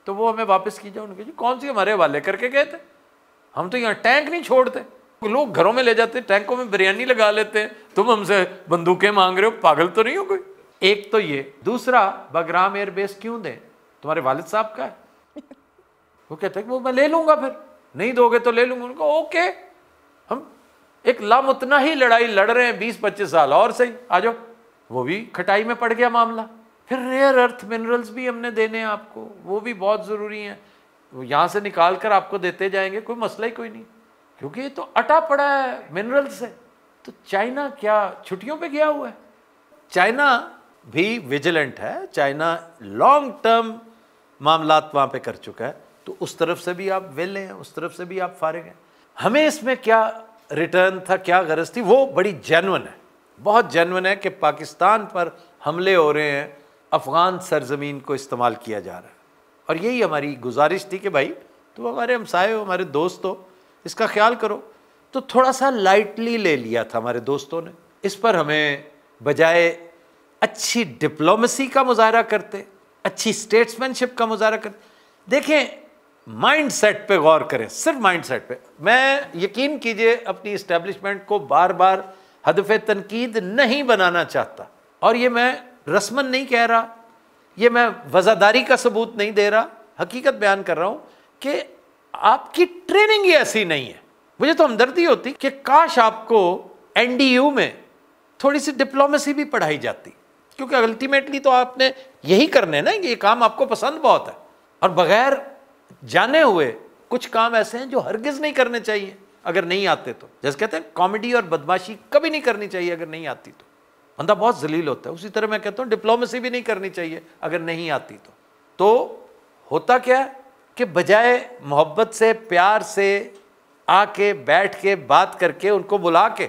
तो वो हमें वापस की जाए। उनके जी कौन सी हमारे हवाले करके गए थे, हम तो यहाँ टैंक नहीं छोड़ते, लोग घरों में ले जाते, टैंकों में बिरयानी लगा लेते हैं, तुम हमसे बंदूकें मांग रहे हो, पागल तो नहीं हो कोई? एक तो ये। दूसरा, बगराम एयरबेस क्यों दें, तुम्हारे वालिद साहब का है। वो कहते हैं कि वो मैं ले लूँगा, फिर नहीं दोगे तो ले लूँगा। उनको ओके, हम एक लामुतनाही लड़ाई लड़ रहे हैं 20-25 साल, और सही आ जाओ। वो भी खटाई में पड़ गया मामला। फिर रेयर अर्थ मिनरल्स भी हमने देने हैं आपको, वो भी बहुत ज़रूरी हैं, यहाँ से निकाल कर आपको देते जाएंगे, कोई मसला ही कोई नहीं, क्योंकि ये तो अटा पड़ा है मिनरल से। तो चाइना क्या छुट्टियों पे गया हुआ है? चाइना भी विजिलेंट है, चाइना लॉन्ग टर्म मामलात वहाँ पे कर चुका है, तो उस तरफ से भी आप वेले हैं, उस तरफ से भी आप फारिग हैं। हमें इसमें क्या रिटर्न था, क्या गरज थी, वो बड़ी जेन्युइन है। बहुत जेन्युइन है कि पाकिस्तान पर हमले हो रहे हैं, अफ़गान सरजमीन को इस्तेमाल किया जा रहा है। और यही हमारी गुजारिश थी कि भाई तुम हमारे हमसाए हो, हमारे दोस्त हो, इसका ख्याल करो। तो थोड़ा सा लाइटली ले लिया था हमारे दोस्तों ने। इस पर हमें बजाय अच्छी डिप्लोमेसी का मुजाहरा करते, अच्छी स्टेट्समैनशिप का मुजाहरा करते, देखें माइंड सेट पे गौर करें, सिर्फ माइंड सेट पे। मैं यकीन कीजिए अपनी इस्टेब्लिशमेंट को बार बार हदफ तनकीद नहीं बनाना चाहता, और ये मैं रस्मन नहीं कह रहा, ये मैं वज़ादारी का सबूत नहीं दे रहा, हकीकत बयान कर रहा हूँ कि आपकी ट्रेनिंग ही ऐसी नहीं है। मुझे तो हमदर्दी होती कि काश आपको NDU में थोड़ी सी डिप्लोमेसी भी पढ़ाई जाती, क्योंकि अल्टीमेटली तो आपने यही करने ना, ये काम आपको पसंद बहुत है, और बगैर जाने हुए कुछ काम ऐसे हैं जो हरगिज़ नहीं करने चाहिए अगर नहीं आते तो। जैसे कहते हैं कॉमेडी और बदमाशी कभी नहीं करनी चाहिए अगर नहीं आती तो, बंदा बहुत जलील होता है। उसी तरह मैं कहता हूँ डिप्लोमेसी भी नहीं करनी चाहिए अगर नहीं आती तो होता क्या है कि बजाय मोहब्बत से, प्यार से आके बैठ के बात करके उनको बुला के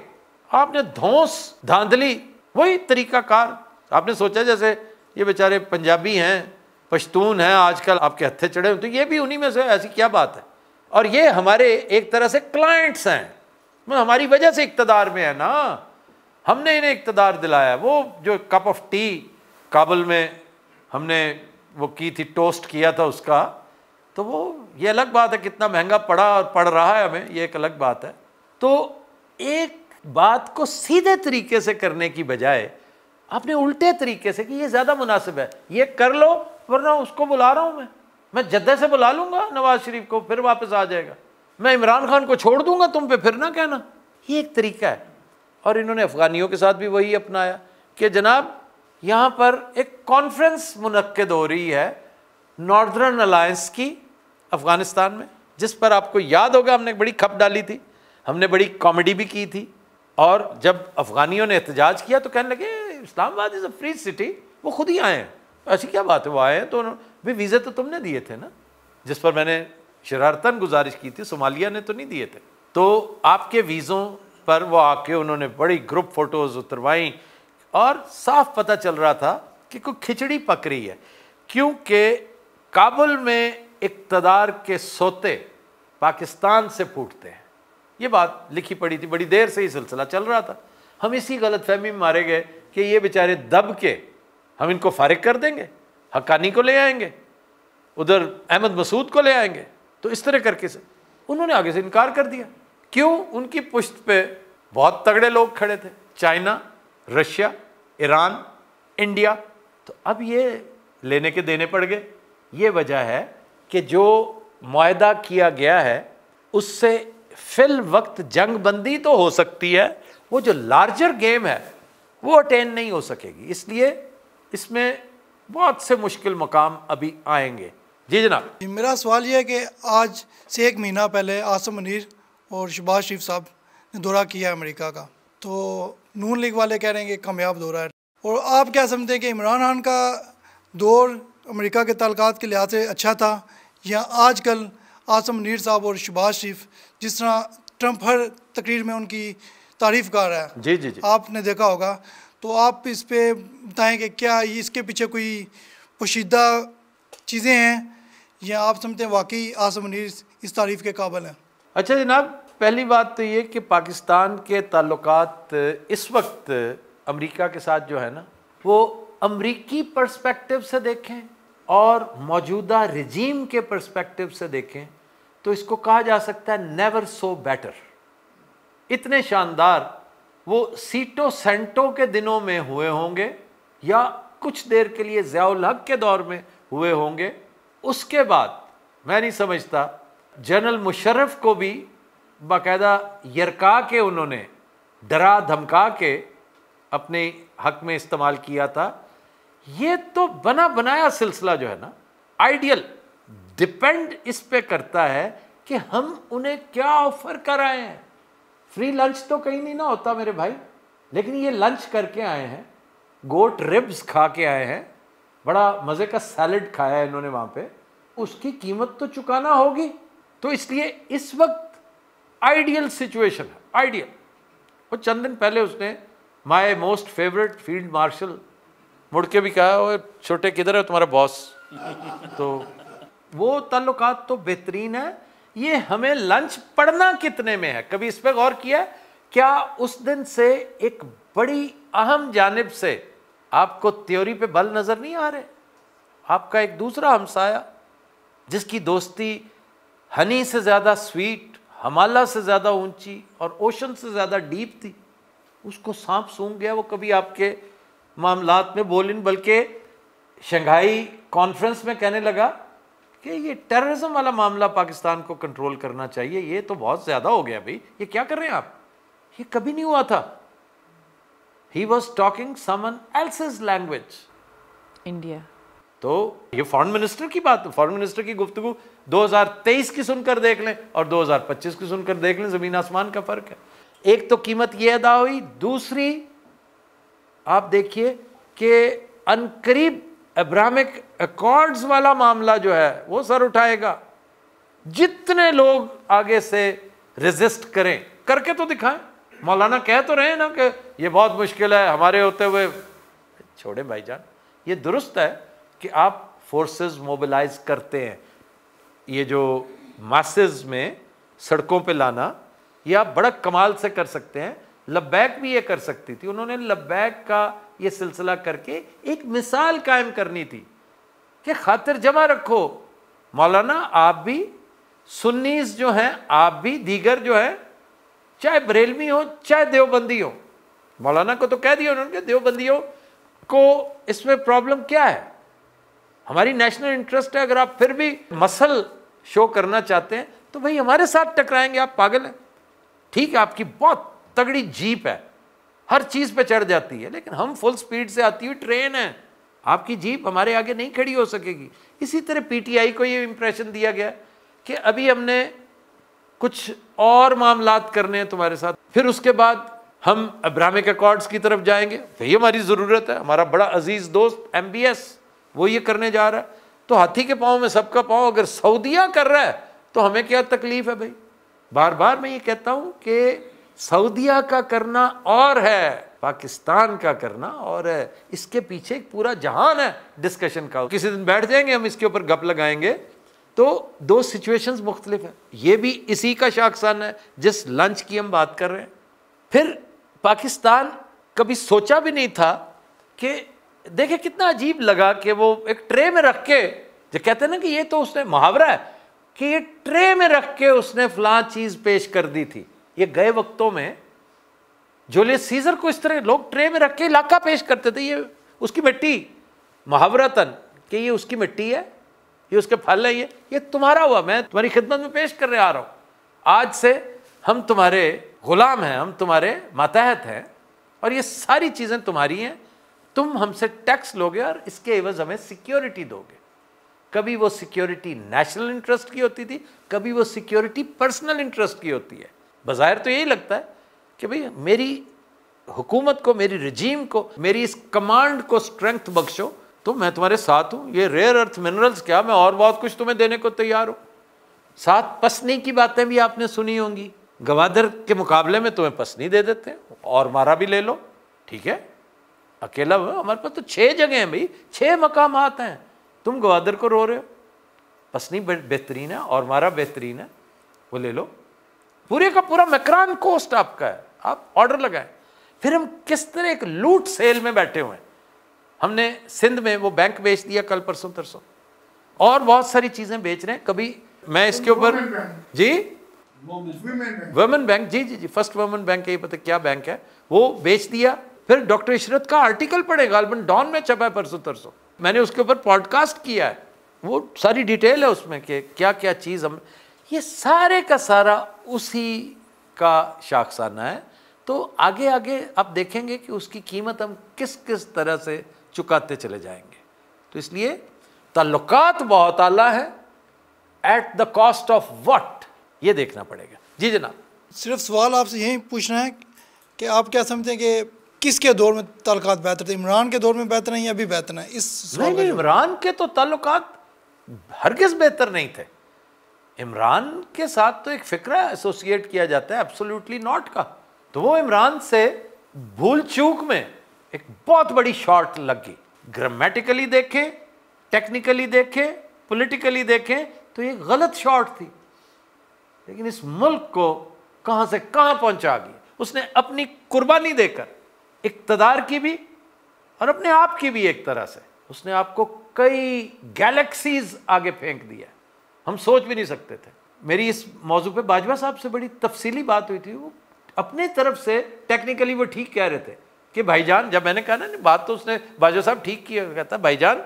आपने धौंस धांधली, वही तरीकाकार आपने सोचा जैसे ये बेचारे पंजाबी हैं, पश्तून हैं, आजकल आपके हत्थे चढ़े हुए, तो ये भी उन्हीं में से, ऐसी क्या बात है। और ये हमारे एक तरह से क्लाइंट्स हैं, हमारी वजह से इक्तदार में है ना, हमने इन्हें इक्तदार दिलाया। वो जो कप ऑफ टी काबुल में हमने वो की थी, टोस्ट किया था उसका, तो वो ये अलग बात है कितना महंगा पड़ा और पड़ रहा है हमें, ये एक अलग बात है। तो एक बात को सीधे तरीके से करने की बजाय आपने उल्टे तरीके से कि ये ज़्यादा मुनासिब है, ये कर लो, वरना उसको बुला रहा हूँ मैं जद्दे से बुला लूँगा नवाज शरीफ को, फिर वापस आ जाएगा, मैं इमरान खान को छोड़ दूंगा तुम पे, फिर ना कहना। ये एक तरीका है। और इन्होंने अफ़गानियों के साथ भी वही अपनाया कि जनाब यहाँ पर एक कॉन्फ्रेंस मुनक्किद हो रही है नॉर्दर्न अलायंस की अफ़गानिस्तान में, जिस पर आपको याद होगा हमने बड़ी खप डाली थी, हमने बड़ी कॉमेडी भी की थी। और जब अफ़गानियों ने एहतजाज किया तो कहने लगे Islamabad is a free city, वो खुद ही आए हैं, ऐसी क्या बात है, वो आए हैं तो भी वीज़े तो तुमने दिए थे ना, जिस पर मैंने शरारतन गुजारिश की थी, सोमालिया ने तो नहीं दिए थे। तो आपके वीज़ों पर वो आके उन्होंने बड़ी ग्रुप फ़ोटोज़ उतरवाई और साफ पता चल रहा था कि कोई खिचड़ी पक रही है, क्योंकि काबुल में इक़्तिदार के सोते पाकिस्तान से फूटते हैं। ये बात लिखी पड़ी थी, बड़ी देर से ही सिलसिला चल रहा था। हम इसी गलतफहमी में मारे गए कि ये बेचारे दब के हम इनको फारिग कर देंगे, हक्कानी को ले आएंगे, उधर अहमद मसूद को ले आएंगे, तो इस तरह करके से उन्होंने आगे से इनकार कर दिया। क्यों? उनकी पुश्त पे बहुत तगड़े लोग खड़े थे, चाइना, रशिया, ईरान, इंडिया। तो अब ये लेने के देने पड़ गए। ये वजह है कि जो मुआहदा किया गया है उससे फिल वक्त जंग बंदी तो हो सकती है, वो जो लार्जर गेम है वो अटेन नहीं हो सकेगी, इसलिए इसमें बहुत से मुश्किल मकाम अभी आएंगे। जी जनाब। मेरा सवाल ये है कि आज से 1 महीना पहले आसिम मुनीर और शहबाज शरीफ साहब ने दौरा किया अमेरिका का, तो नून लीग वाले कह रहे हैं कि कामयाब दौरा है, और आप क्या समझते हैं कि इमरान खान का दौर अमेरिका के ताल्लुकात के लिहाज से अच्छा था, या आजकल आसिम मुनीर साहब और शहबाज शरीफ, जिस तरह ट्रंप हर तकरीर में उनकी तारीफ़ कर रहा है, जी जी जी, आपने देखा होगा, तो आप इस पे बताएं कि क्या इसके पीछे कोई पोशीदा चीज़ें हैं, या आप समझते हैं वाकई आसिम मुनीर इस तारीफ़ के काबिल हैं? अच्छा जनाब, पहली बात तो ये कि पाकिस्तान के ताल्लुकात इस वक्त अमेरिका के साथ जो है ना, वो अमरीकी पर्सपेक्टिव से देखें और मौजूदा रजीम के पर्सपेक्टिव से देखें तो इसको कहा जा सकता है नेवर सो बेटर। इतने शानदार वो सीटो सेंटो के दिनों में हुए होंगे या कुछ देर के लिए ज़ियाउल हक के दौर में हुए होंगे, उसके बाद मैं नहीं समझता जनरल मुशर्रफ को भी बाकायदा यरका के उन्होंने डरा धमका के अपने हक में इस्तेमाल किया था। ये तो बना बनाया सिलसिला जो है ना, आइडियल डिपेंड इस पे करता है कि हम उन्हें क्या ऑफर कराए हैं। फ्री लंच तो कहीं नहीं ना होता मेरे भाई, लेकिन ये लंच करके आए हैं, गोट रिब्स खा के आए हैं, बड़ा मज़े का सैलड खाया है इन्होंने वहाँ पे, उसकी कीमत तो चुकाना होगी। तो इसलिए इस वक्त आइडियल सिचुएशन है, आइडियल। और चंद दिन पहले उसने my most favourite field marshal, मुड़ के भी कहा वो छोटे किधर है तुम्हारा बॉस। तो वो ताल्लुकात तो बेहतरीन है। ये हमें लंच पढ़ना कितने में है, कभी इस पर गौर किया? क्या उस दिन से एक बड़ी अहम जानिब से आपको थ्योरी पे बल नजर नहीं आ रहे? आपका एक दूसरा हमसाया जिसकी दोस्ती हनी से ज़्यादा स्वीट, हमाला से ज़्यादा ऊंची और ओशन से ज़्यादा डीप थी, उसको सांप सूंघ गया। वो कभी आपके मामलात में बोल नहीं, बल्कि शंघाई कॉन्फ्रेंस में कहने लगा कि ये टेररिज्म वाला मामला पाकिस्तान को कंट्रोल करना चाहिए, ये तो बहुत ज़्यादा हो गया भाई, ये क्या कर रहे हैं आप, ये कभी नहीं हुआ था। He was talking someone else's language, India. तो ये फॉरेन मिनिस्टर की बात, फॉरेन मिनिस्टर की गुफ्तगू 2023 की सुनकर देख लें और 2025 की सुनकर देख लें, ज़मीन आसमान का फ़र्क है। एक तो कीमत ये अदा हुई, दूसरी आप देखिए कि अनकरीब अब्राहमिक अकॉर्ड्स वाला मामला जो है वो सर उठाएगा। जितने लोग आगे से रेजिस्ट करें, करके तो दिखाएं। मौलाना कह तो रहे हैं ना कि ये बहुत मुश्किल है हमारे होते हुए। छोड़े भाईजान, ये दुरुस्त है कि आप फोर्सेस मोबिलाइज करते हैं, ये जो मासेस में सड़कों पे लाना, ये आप बड़ा कमाल से कर सकते हैं। लब्बैक भी ये कर सकती थी, उन्होंने लब्बैक का ये सिलसिला करके एक मिसाल कायम करनी थी कि खातिर जमा रखो। मौलाना आप भी, सुन्नीस जो हैं आप भी, दीगर जो है, चाहे बरेलवी हो चाहे देवबंदी हो, मौलाना को तो कह दिया उन्होंने, देवबंदियों को इसमें प्रॉब्लम क्या है, हमारी नेशनल इंटरेस्ट है। अगर आप फिर भी मसल शो करना चाहते हैं तो भाई हमारे साथ टकराएंगे, आप पागल हैं। ठीक है, आपकी बहुत तगड़ी जीप है, हर चीज़ पे चढ़ जाती है, लेकिन हम फुल स्पीड से आती हुई ट्रेन है, आपकी जीप हमारे आगे नहीं खड़ी हो सकेगी। इसी तरह पीटीआई को ये इंप्रेशन दिया गया कि अभी हमने कुछ और मामलात करने हैं तुम्हारे साथ, फिर उसके बाद हम अब्राहमिक अकॉर्ड्स की तरफ जाएंगे, वही हमारी ज़रूरत है। हमारा बड़ा अजीज़ दोस्त MBS वो ये करने जा रहा है, तो हाथी के पाँव में सबका पाँव। अगर सऊदिया कर रहा है तो हमें क्या तकलीफ़ है भाई? बार बार मैं ये कहता हूँ कि सऊदिया का करना और है, पाकिस्तान का करना और है। इसके पीछे एक पूरा जहान है डिस्कशन का। किसी दिन बैठ जाएंगे हम, इसके ऊपर गप लगाएंगे। तो दो सिचुएशंस मुख्तलिफ हैं। ये भी इसी का शाखसान है जिस लंच की हम बात कर रहे हैं। फिर पाकिस्तान कभी सोचा भी नहीं था कि, देखिए कितना अजीब लगा कि वो एक ट्रे में रख के, जो कहते हैं ना कि ये तो उसने मुहावरा है कि ये ट्रे में रख के उसने फलां चीज़ पेश कर दी थी। ये गए वक्तों में जूलियस सीजर को इस तरह लोग ट्रे में रख के इलाका पेश करते थे, ये उसकी मिट्टी, मुहावरतन कि ये उसकी मिट्टी है, ये उसके फल है, ये तुम्हारा हुआ, मैं तुम्हारी खिदमत में पेश कर रहे आ रहा हूँ। आज से हम तुम्हारे गुलाम हैं, हम तुम्हारे मातहत हैं और ये सारी चीज़ें तुम्हारी हैं। तुम हमसे टैक्स लोगे और इसके एवज हमें सिक्योरिटी दोगे। कभी वो सिक्योरिटी नेशनल इंटरेस्ट की होती थी, कभी वो सिक्योरिटी पर्सनल इंटरेस्ट की होती है। बाज़ाहिर तो यही लगता है कि भाई मेरी हुकूमत को, मेरी रजीम को, मेरी इस कमांड को स्ट्रेंथ बख्शो तो मैं तुम्हारे साथ हूँ। ये रेयर अर्थ मिनरल्स क्या, मैं और बहुत कुछ तुम्हें देने को तैयार हूँ। साथ पसनी की बातें भी आपने सुनी होंगी, गवादर के मुकाबले में तुम्हें पसनी दे देते हैं और मारा भी ले लो, ठीक है। अकेला हमारे पास तो 6 जगह हैं भाई, 6 मकामात हैं, तुम गवादर को रो रहे हो। पसनी बेहतरीन है और मारा बेहतरीन है, वो ले लो। पूरे का पूरा मकरान कोस्ट आपका है, आप ऑर्डर लगाएं। फिर हम किस तरह एक लूट सेल में बैठे हुए हैं। हमने सिंध में वो बैंक बेच दिया कल परसों तरसों, और बहुत सारी चीज़ें बेच रहे हैं। कभी मैं इसके ऊपर जी वुमेन बैंक, जी जी जी, फर्स्ट वुमेन बैंक, यही पता क्या बैंक है, वो बेच दिया। फिर डॉक्टर इशरत का आर्टिकल पढ़े, गालबन डॉन में छपा है परसों तरसों, मैंने उसके ऊपर पॉडकास्ट किया है, वो सारी डिटेल है उसमें कि क्या क्या चीज़ हम, ये सारे का सारा उसी का शाखसाना है। तो आगे आगे आप देखेंगे कि उसकी कीमत हम किस किस तरह से चुकाते चले जाएंगे। तो इसलिए ताल्लुकात बहुत आला है, at the cost of what, ये देखना पड़ेगा। जी जनाब। सिर्फ सवाल आपसे यही पूछना है कि आप क्या समझते हैं कि किसके दौर में ताल्लुकात बेहतर थे, इमरान के दौर में बेहतर हैं या अभी बेहतर हैं? इस नहीं, इमरान के तो ताल्लुकात हरगिज़ बेहतर नहीं थे। इमरान के साथ तो एक फ़िक्रा एसोसिएट किया जाता है एब्सोल्युटली नॉट का, तो वो इमरान से भूल चूक में एक बहुत बड़ी शॉट लग गई। ग्रामेटिकली देखें, टेक्निकली देखें, पॉलिटिकली देखें तो ये गलत शॉट थी, लेकिन इस मुल्क को कहां से कहां पहुंचा गई। उसने अपनी कुर्बानी देकर इक्तदार की भी और अपने आप की भी, एक तरह से उसने आपको कई गैलेक्सीज आगे फेंक दिया, हम सोच भी नहीं सकते थे। मेरी इस मौजू पे बाजवा साहब से बड़ी तफसीली बात हुई थी। वो अपने तरफ से टेक्निकली वो ठीक कह रहे थे कि भाईजान, जब मैंने कहा ना बात, तो उसने बाजवा साहब ठीक किया, कहता भाईजान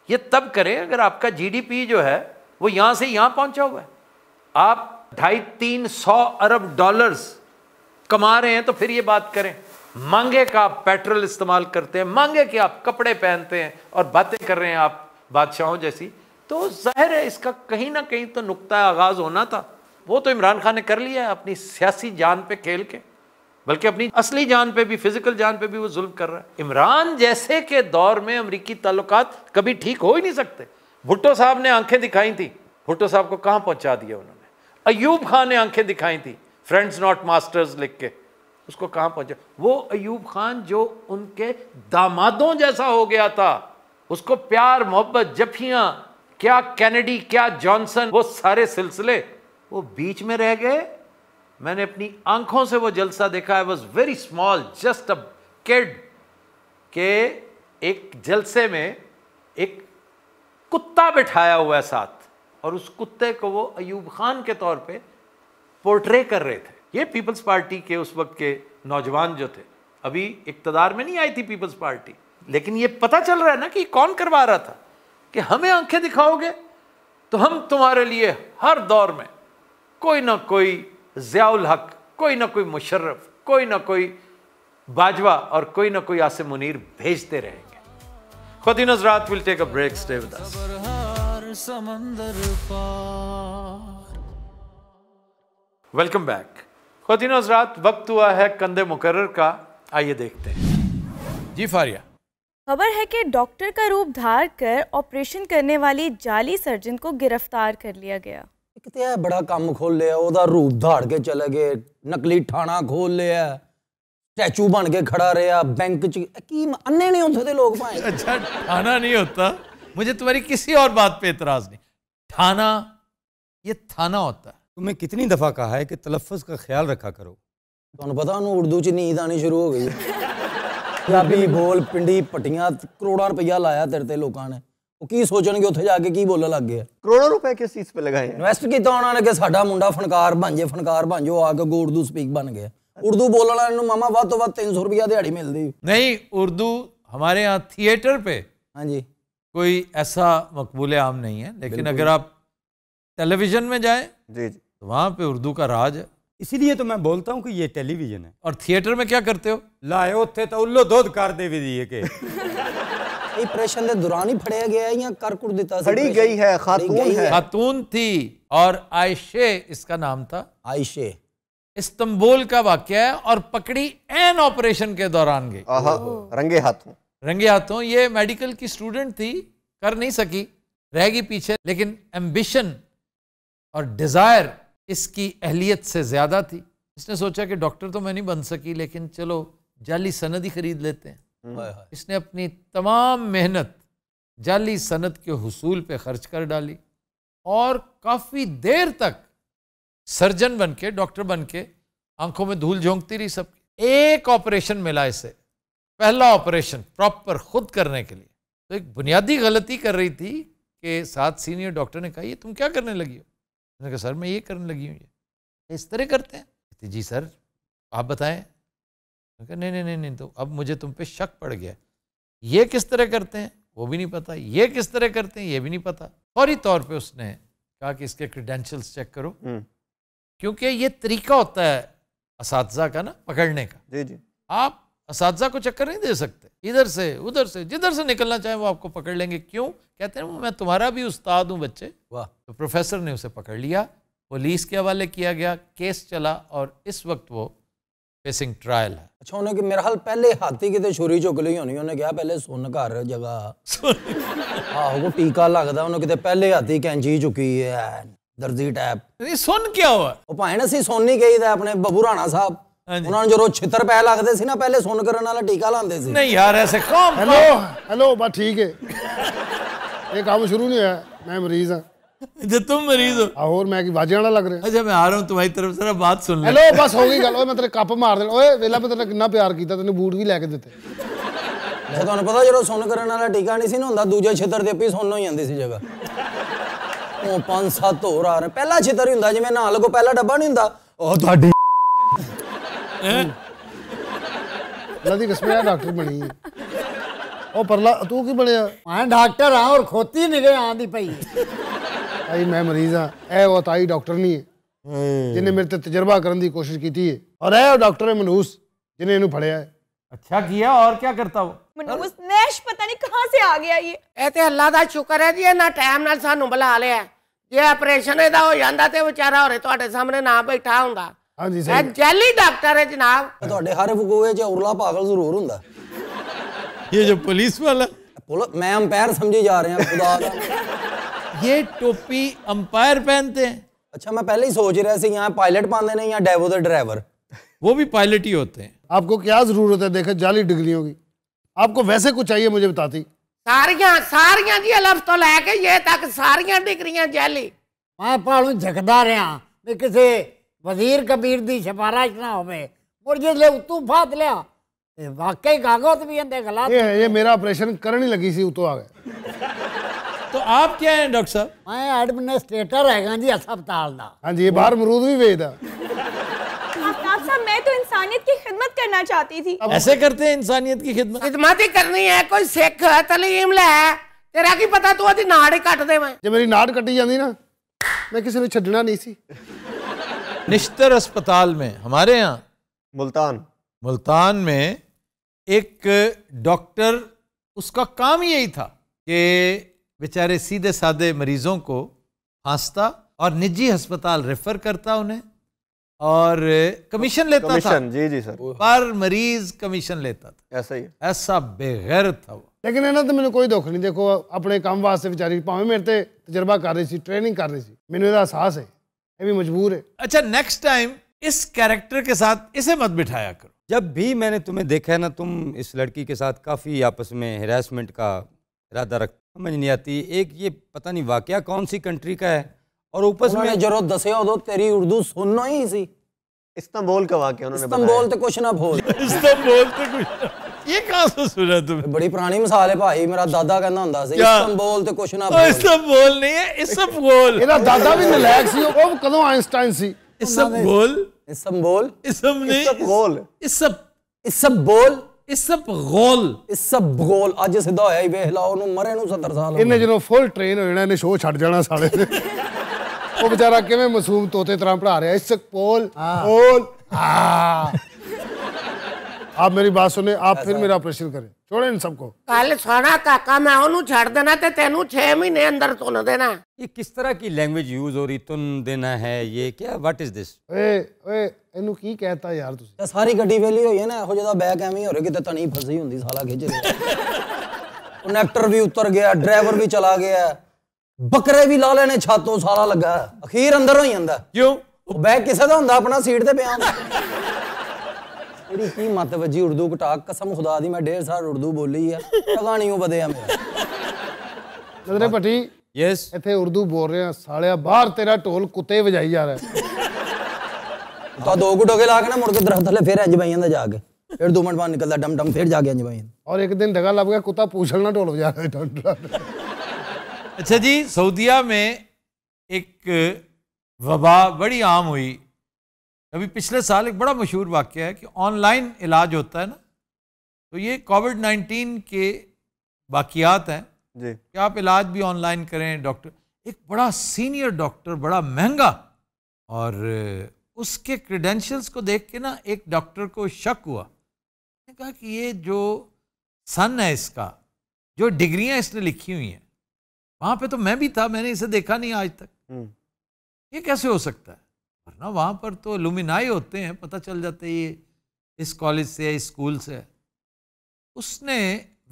ये तब करें अगर आपका जीडीपी जो है वो यहां से यहां पहुंचा हुआ है, आप 250-300 अरब डॉलर्स कमा रहे हैं, तो फिर ये बात करें। मांगे का आप पेट्रोल इस्तेमाल करते हैं, मांगे के आप कपड़े पहनते हैं और बातें कर रहे हैं आप बादशाहों जैसी, तो जाहिर है इसका कहीं ना कहीं तो नुक्ता आगाज होना था। वो तो इमरान खान ने कर लिया है अपनी सियासी जान पे खेल के, बल्कि अपनी असली जान पे भी, फिजिकल जान पे भी वो जुल्म कर रहा है। इमरान जैसे के दौर में अमरीकी ताल्लुकात कभी ठीक हो ही नहीं सकते। भुट्टो साहब ने आंखें दिखाई थी, भुट्टो साहब को कहां पहुंचा दिया उन्होंने। अयूब खान ने आंखें दिखाई थी, फ्रेंड्स नॉट मास्टर्स लिख के, उसको कहां पहुंचा। वो अयूब खान जो उनके दामादों जैसा हो गया था, उसको प्यार मोहब्बत, जफियां, क्या कैनेडी, क्या जॉनसन, वो सारे सिलसिले वो बीच में रह गए। मैंने अपनी आंखों से वो जलसा देखा। I was very small, just a kid, के एक जलसे में एक कुत्ता बिठाया हुआ है साथ, और उस कुत्ते को वो अयूब खान के तौर पे पोर्ट्रे कर रहे थे। ये पीपल्स पार्टी के उस वक्त के नौजवान जो थे, अभी इक्तदार में नहीं आई थी पीपल्स पार्टी, लेकिन ये पता चल रहा है ना कि कौन करवा रहा था, कि हमें आंखें दिखाओगे तो हम तुम्हारे लिए हर दौर में कोई ना कोई ज़ियाउल हक, कोई ना कोई मुशर्रफ, कोई ना कोई बाजवा और कोई ना कोई आसिम मुनीर भेजते रहेंगे। ख़ुद हज़रात, will take a break, stay with us. खबरहार समंदर पार। Welcome back. ख़ुद हज़रात, वक्त हुआ है कंदे मुकर्रर का, आइए देखते हैं। जी फारिया। खबर है कि डॉक्टर का रूप धार कर ऑपरेशन करने वाली जाली सर्जन को गिरफ्तार कर लिया गया। कितने बड़ा काम खोल लिया, ओदा रूप धाड़ के चले गए, नकली थाना खोल लिया, स्टैचू बन के खड़ा रहा बैंक च। की अन्ने नहीं होते थे लोग भाई। अच्छा, थाना नहीं होता, मुझे तुम्हारी किसी और बात पे एतराज नहीं। थाना, ये थाना होता है। तुम्हें कितनी दफा कहा है कि तलफ़्फ़ुज़ का ख्याल रखा करो। तुम पता उर्दू च नींद आनी शुरू हो गई। पंजाबी बोल, पिंडी पट्टियां, करोड़ों रुपया लाया तेरे ते लोगों ने, वो की सोचणगे उत्थे जाके की बोलने लग गए। करोड़ों रुपए किस चीज पे लगाए? इन्वेस्ट किया उन्होंने कि साडा मुंडा फनकार बन जाए, फनकार बन जाओ, आके उर्दू स्पीक बन गया। उर्दू बोलने वाले मामा वध तो वध 300 रुपया दिहाड़ी मिलती नहीं। उर्दू हमारे यहाँ थिएटर पे, हाँ जी, कोई ऐसा मकबूल आम नहीं है, लेकिन अगर आप टेलीविजन में जाए जी जी, तो वहाँ पे उर्दू का राज है। इसीलिए तो मैं बोलता हूँ कि ये टेलीविजन है। और थिएटर में क्या करते हो? लाए उत्थे तो उल्लो दूध कर दे भी दिए के ऑपरेशन के दौरान ही फड़िया गया या कर कुड़ दिता? फड़ी गई है, खातून है। खातून थी और आयशे इसका नाम था। आयशे इस्तांबुल का वाकया है, और पकड़ी एन ऑपरेशन के दौरान गई रंगे हाथों। रंगे हाथों। ये मेडिकल की स्टूडेंट थी, कर नहीं सकी, रह गई पीछे, लेकिन एम्बिशन और डिजायर इसकी अहलियत से ज्यादा थी। इसने सोचा कि डॉक्टर तो मैं नहीं बन सकी, लेकिन चलो जाली सनद ही खरीद लेते हैं। इसने अपनी तमाम मेहनत जाली सनद के हुसूल पे खर्च कर डाली, और काफ़ी देर तक सर्जन बन के, डॉक्टर बन के आंखों में धूल झोंकती रही सबकी। एक ऑपरेशन मिला इसे, पहला ऑपरेशन प्रॉपर खुद करने के लिए। तो एक बुनियादी गलती कर रही थी कि साथ सीनियर डॉक्टर ने कहा, ये तुम क्या करने लगी हो? मैंने कहा सर मैं ये करने लगी हूँ। ये इस तरह करते हैं? कहती जी सर आप बताएं। मैंने कहा नहीं, तो अब मुझे तुम पे शक पड़ गया। ये किस तरह करते हैं वो भी नहीं पता, ये किस तरह करते हैं ये भी नहीं पता। फौरी तौर पे उसने कहा कि इसके क्रेडेंशियल्स चेक करो, क्योंकि ये तरीका होता है असातिज़ा का ना पकड़ने का। जी जी, आप असातिज़ा को चक्कर नहीं दे सकते, इधर से उधर से जिधर से निकलना चाहे वो आपको पकड़ लेंगे। क्यों? कहते हैं मैं तुम्हारा भी उस्ताद हूँ बच्चे। वाह। तो प्रोफेसर ने उसे पकड़ लिया, पुलिस के हवाले किया गया, केस चला, और इस वक्त वो फेसिंग ट्रायल है। अच्छा, उन्हें कि मेरा हाल पहले हाथी किते छुरी चुक ली होनी, उन्हें कहा पहले सुन घर जगह आहो टीका लगता, उन्हें किते पहले हाथी कैंची चुकी है, दर्जी टैप। सुन क्या हुआ? वो भाई असी सुन नहीं गई अपने बबू राणा साहब, उन्होंने जो रोज छितर पै लगते सी ना पहले सुन करने वाला टीका लाते सी। नहीं यार ऐसे कौन। हेलो हेलो बस ठीक है, ये काम शुरू नहीं है। मैं मरीज हाँ। अच्छा तुम मरीज हो? और मैं बाजे वाला लग रहा है। अच्छा मैं आ रहा हूँ तुम्हारी तरफ से, बात सुन ले। हेलो बस हो गई गल। मैं तेरे कप मार देना। ओए वेला मैं तेरे कितना प्यार किया, तेने बूट भी लेके दिते। तुहानू पता जो सुन करने वाला टीका नहीं सी ना हुंदा, दूजे छितर ते अपी सुन हो जाती सी जगह। ਉਹ 5-7 ਹੋਰ ਆ ਰਹੇ। ਪਹਿਲਾ ਛਿੱਤਰ ਹੀ ਹੁੰਦਾ ਜਿਵੇਂ ਨਾਲ ਲੱਗੋ ਪਹਿਲਾ ਡੱਬਾ ਨਹੀਂ ਹੁੰਦਾ ਉਹ ਤੁਹਾਡੀ लदी कसमें डॉक्टर बनी है। ओ परला तू की बनया? मैं डॉक्टर हाँ और खोती निगे आंदी पई। भाई मैं मरीज हाँ, ए वो ताई डॉक्टर नहीं है जिन्हें मेरे ते तजर्बा करने की कोशिश की थी, और ए डॉक्टर है मनूस जिन्हें इन्हें फड़िया है। अच्छा किया, और क्या करता वो? मनूस नैश पता नहीं कहाँ से आ गया ये ते अल्लाह दा शुक्र है जी ना टाइम नाल सानू बुला लिया। जे ऑपरेशन इहदा हो जांदा ते बेचारा होरे तुहाडे सामने ना बैठा हुंदा। हाँ जी सही। जैली डॉक्टर है जनाब। ਤੁਹਾਡੇ ਹਰ ਵਕੂਏ 'ਚ ਉਰਲਾ ਪਾਗਲ ਜ਼ਰੂਰ ਹੁੰਦਾ। ये जो पुलिस वाला मैं अंपायर समझी जा रहे हैं खुदा का। ये टोपी अंपायर पहनते हैं? अच्छा मैं पहले ही सोच रहा सी यहाँ पायलट पाते नहीं या डेवो दे ड्राइवर। वो भी पायलट ही होते हैं। आपको क्या जरूरत है देखे जाली डिग्रियों की? आपको वैसे कुछ चाहिए मुझे बताती। सारियां जी अलफ तो लैके ये तक सारियां डिग्रियां जैली। मैं भालू झकदा रहा भी किसी वजीर कबीर दी सिफारिश ना होवे, मुड़ जिसले उतू फात लिया वाकई कागज भी अंदे गलत। ये मेरा ऑपरेशन करनी लगी सी उतो आ गए। तो आप क्या हैं डॉक्टर साहब? मैं एडमिनिस्ट्रेटर है जी अस्पताल दा। हाँ जी, ये बाहर अमरूद भी बेचदा। आफ्ताब साहब मैं तो इंसानियत की खिदमत करना चाहती थी। ऐसे करते हैं इंसानियत की खिदमत? खिदमत ही करनी है, कोई सिख तलीम ले। तेरा की पता तू अदी नाड़ ही कट दे। मैं जब मेरी नाड़ कटी जाती ना मैं किसी ने छड्डना नहीं सी। निश्तर अस्पताल में हमारे यहाँ मुल्तान में एक डॉक्टर, उसका काम ही यही था कि बेचारे सीधे साधे मरीजों को फांसता और निजी अस्पताल रेफर करता उन्हें और कमीशन लेता था। जी सर। पर मरीज कमीशन लेता था। ऐसा ही ऐसा बेगैरत था वो। लेकिन इन्होंने तो मैंने कोई दुख नहीं। देखो अपने काम वास्ते बेचारी भावें मेरे ते तजर्बा कर रही थी, ट्रेनिंग कर रही थी, मैंने इसका एहसास है, ये भी मजबूर है। अच्छा नेक्स्ट टाइम इस कैरेक्टर के साथ इसे मत बिठाया करो। जब भी मैंने तुम्हें देखा है ना, तुम इस लड़की के साथ काफ़ी आपस में हिरासमेंट का इरादा रख, समझ नहीं आती। एक ये पता नहीं वाकया कौन सी कंट्री का है, और ऊपर में जरूरत दसिया उदो तेरी उर्दू सुनना ही सी। इस्तांबुल का वाकया उन्होंने बताया। इस्तांबुल ते कुछ ना बोल। इस्तांबुल ते कुछ, ये कहाँ से सुना तुमने? बड़ी पुरानी मिसाल है भाई, मेरा दादा कहना हुंदा सी इस्तांबुल ते कुछ ना बोल। इस्तांबुल नहीं है, इस्तांबुल। मेरा दादा भी नलायक सी, वो कदों आइंस्टाइन सी। इस्तांबुल इस्तांबुल इस्तांबुल आज सीधा होया ही वेख ला ओनू मरे नू 70 साल। इन्हें जो फुल ट्रेन हो जाना, इन्हें शो छड़ जाना साले ने। वो बेचारा किवें मासूम तोते तरह पढ़ा रहा है। इस्तांबुल बोल। आप मेरी बात सुने, आप फिर मेरा ऑपरेशन करें, छोड़े इन सबको। कल सोना काका मैं ओनू छड़ देना ते तेनू 6 महीने अंदर तुन देना। ये किस तरह की लैंग्वेज यूज हो रही? तुन देना है ये क्या? What is this? ओए इनू की कहता यार तुसी? सारी गड्डी वेली होई है ना, ਇਹੋ ਜਿਹਾ बैग ਐਵੇਂ ਹੋ ਰਿਹਾ ਕਿਤੇ ਤਣੀ ਫਸੀ ਹੁੰਦੀ ਸਾਲਾ ਖਿੱਚ ਰਿਹਾ। ਕਨੈਕਟਰ ਵੀ ਉਤਰ ਗਿਆ, ਡਰਾਈਵਰ ਵੀ ਚਲਾ ਗਿਆ, ਬੱਕਰੇ ਵੀ ਲਾ ਲੈਣੇ ਛਾਤੋਂ ਸਾਲਾ ਲੱਗਾ, ਅਖੀਰ ਅੰਦਰ ਹੋ ਜਾਂਦਾ। ਕਿਉਂ? ਉਹ ਬੈਗ ਕਿਸੇ ਦਾ ਹੁੰਦਾ ਆਪਣਾ ਸੀਟ ਤੇ ਪਿਆ ਹੁੰਦਾ। तेरी की मत वजी उर्दू कटाक, कसम खुदा दी मैं 1.5 साल उर्दू बोली है, पता नहीं वो बदे मेरा। नजरे भट्टी यस इथे उर्दू बोल रहे हैं सालिया, बाहर तेरा ढोल कुत्ते बजाई जा रहा है। तो 2 गुटोके ला के ना मुड़ के दरख्त थले फिर इंज बई जांदा जाके, फिर 2 मिनट बाद निकलदा डम डम, फिर जाके इंज बई। और एक दिन डगा लग गया, कुत्ता पूछलना ढोल बजा रहा है। अच्छा जी, सऊदीया में एक वबा बड़ी आम हुई अभी पिछले साल। एक बड़ा मशहूर वाक़या है कि ऑनलाइन इलाज होता है ना, तो ये कोविड-19 के बाकियात हैं जी कि आप इलाज भी ऑनलाइन करें। डॉक्टर, एक बड़ा सीनियर डॉक्टर, बड़ा महंगा, और उसके क्रेडेंशियल्स को देख के ना एक डॉक्टर को शक हुआ। उसने कहा कि ये जो सन है इसका, जो डिग्रियां इसने लिखी हुई हैं, वहाँ पे तो मैं भी था, मैंने इसे देखा नहीं आज तक, ये कैसे हो सकता है? वरना वहाँ पर तो लुमिनाई होते हैं, पता चल जाता है ये इस कॉलेज से है, इस स्कूल से है। उसने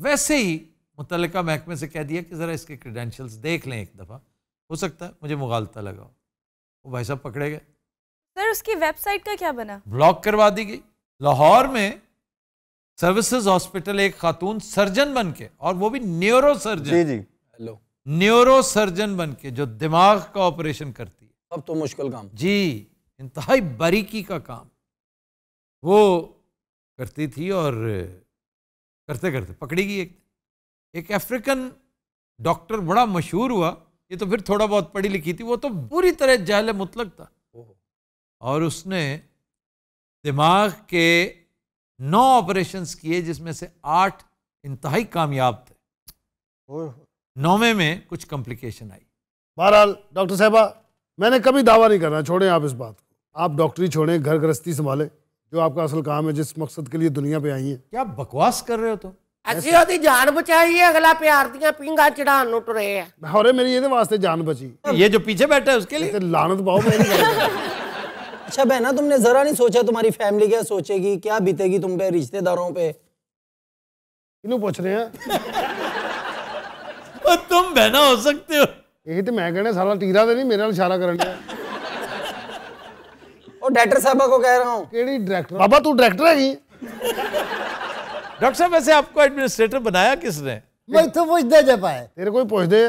वैसे ही मुतल्लिका महकमे से कह दिया कि ज़रा इसके क्रेडेंशियल्स देख लें एक दफ़ा, हो सकता है मुझे मुगालता लगा। वो भाई साहब पकड़े गए, सर उसकी वेबसाइट का क्या बना? ब्लॉक करवा दी गई। लाहौर में सर्विसेज हॉस्पिटल एक खातून सर्जन बन के, और वो भी न्यूरो सर्जन, जी जी, हेलो, न्यूरो सर्जन बन के जो दिमाग का ऑपरेशन करती है। अब तो मुश्किल काम जी, इंतहाई बारीकी का काम वो करती थी। और करते करते पकड़ी गई। एक अफ्रीकन डॉक्टर बड़ा मशहूर हुआ, ये तो फिर थोड़ा बहुत पढ़ी लिखी थी, वो तो पूरी तरह जाहिल मुतलक था, और उसने दिमाग के 9 ऑपरेशंस किए जिसमें से 8 इंतहाई कामयाब थे। 9वें में कुछ कॉम्प्लिकेशन आई। बहरहाल डॉक्टर साहबा, मैंने कभी दावा नहीं करना, छोड़ें आप इस बात को। आप डॉक्टरी छोड़ें, घर गृहस्थी संभालें, जो आपका असल काम है, जिस मकसद के लिए दुनिया पे आई है। क्या बकवास कर रहे हो तुम? ਅਸੀਂ ਉਹਦੀ ਜਾਨ ਬਚਾਈ ਹੈ, ਅਗਲਾ ਪਿਆਰ ਦੀਆਂ ਪਿੰਗਾ ਚੜਾਉਣ ਨੂੰ ਟੁਰੇ ਆ। और मेरी ये वास्ते जान बची, ये जो पीछे बैठा है उसके लिए लानत पाओ। अच्छा बहना, तुमने जरा नहीं सोचा तुम्हारी फैमिली क्या सोचेगी, क्या बीतेगी तुम पे, रिश्तेदारों पे? किन्हों पूछ रहे हैं? तुम बहना हो सकते हो। यही तो मैं कहना, साला टीरा तो नहीं मेरे नाल इशारा करन दिया। और डायरेक्टर साहबा को कह रहा हूँ। केड़ी डायरेक्टर? बाबा तू डायरेक्टर है? डॉक्टर साहब वैसे आपको एडमिनिस्ट्रेटर बनाया किसने? मैं तो पुछदे जे पाए तेरे कोई पुछदे।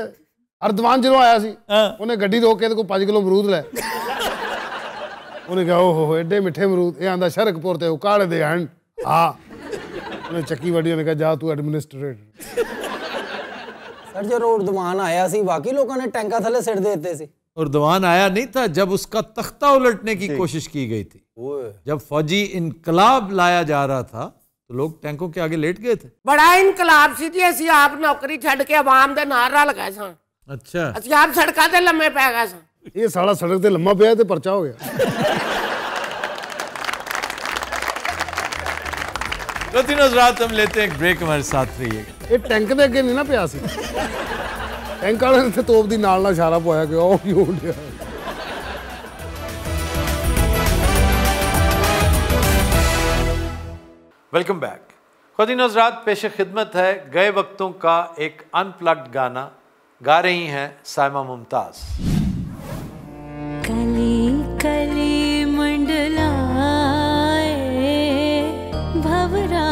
अर्धवान जो आया सी, उन्हें गड्डी रोक के 5 किलो अमरूद ले, उन्हें कहा ओहो एडे मिठे अमरूद, ये आंदा शरकपुर ते उकाड़े दे हन। हाँ, उन्हें चक्की वड्डी, उन्हें कहा जा तू एडमिनिस्ट्रेटर। सर जो उर्दवान आया सी, बाकी लोगों ने टैंका थले सिट देते सी। उर्दवान आया नहीं था जब उसका तख्ता उलटने की कोशिश की गई थी। जब फौजी इनकलाब लाया जा रहा था तो लोग टैंकों के आगे लेट गए थे। बड़ा इनकलाब सी जी, ਅਸੀਂ ਆਪ ਨੌਕਰੀ ਛੱਡ ਕੇ ਆਵਾਮ ਦੇ ਨਾਲ ਰਲ ਗਏ ਸਾਂ। अच्छा, ਅਸੀਂ ਆਪ ਸੜਕਾਂ ਤੇ ਲੰਮੇ ਪੈ ਗਏ ਸਾਂ। ये साला सड़क ते लम्मा पिया ते पर्चा हो गया। तो तीनों रात हम लेते हैं एक ब्रेक, हमारे साथ रहिएगा। ये टैंक दे अगे नहीं ना पिया सी, टैंक वाले ने तोप दी नाल इशारा पाया कि ओ क्यों उड़िया। Welcome back. ख़ुवातीन हज़रात, पेश खिदमत है गए वक्तों का एक अनप्लग्ड गाना। गा रही हैं साइमा मुमताज़। कली कली मंडलाए भवरा,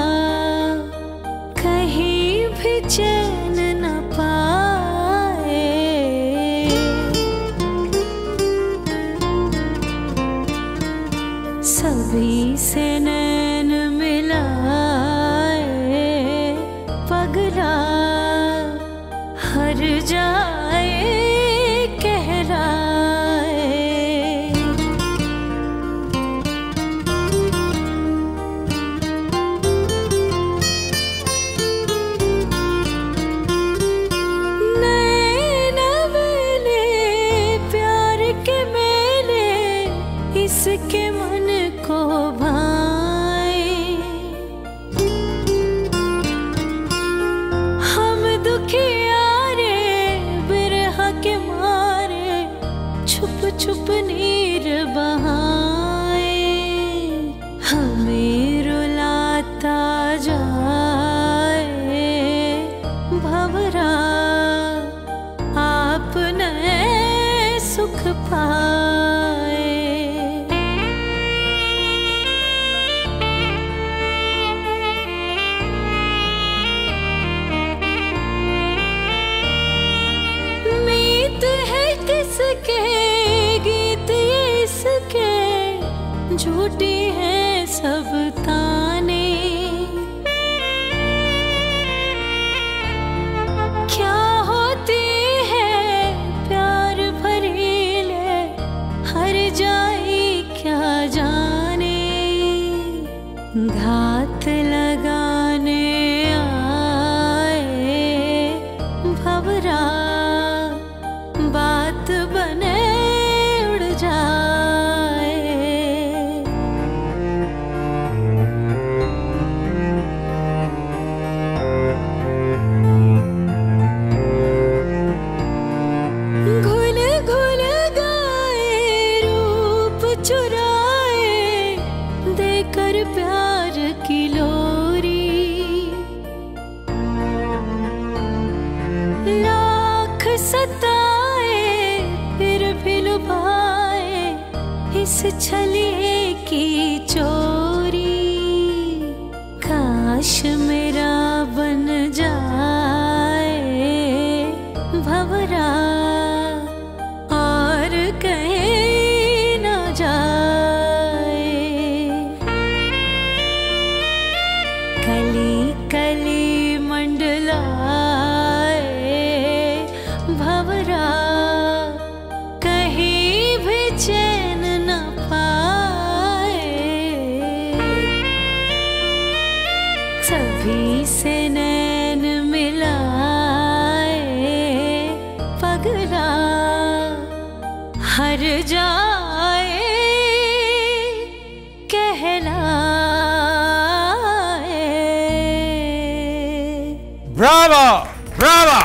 कहीं भी चैन न पाए, सभी से नैन मिलाए, पगला हर जाए कहराए। नए नवेले प्यार के मेले इसके मन को भाए, हम दुखियारे बिरह के मारे छुप छुप नीर बहाए, हमें रुलाता जाए भंवरा, आपने सुख पाए। मीत है किसके गीत ये इसके, झूठी है सब ताने, क्या होती है प्यार भरी ले हर जाए क्या जाने, घात लगाने आए भंवरा, बात बने उड़ जाए। घुल घुल गाए रूप चुराए, देकर प्यार की लोरी, काश मेरा बन जाए भंवरा और कहीं न जाए। कली कली मंडलाए भंवरा कहीं भी चैन न पाए। सभी से नैन मिलाए पगला हर जाए कहलाए। Bravo Bravo.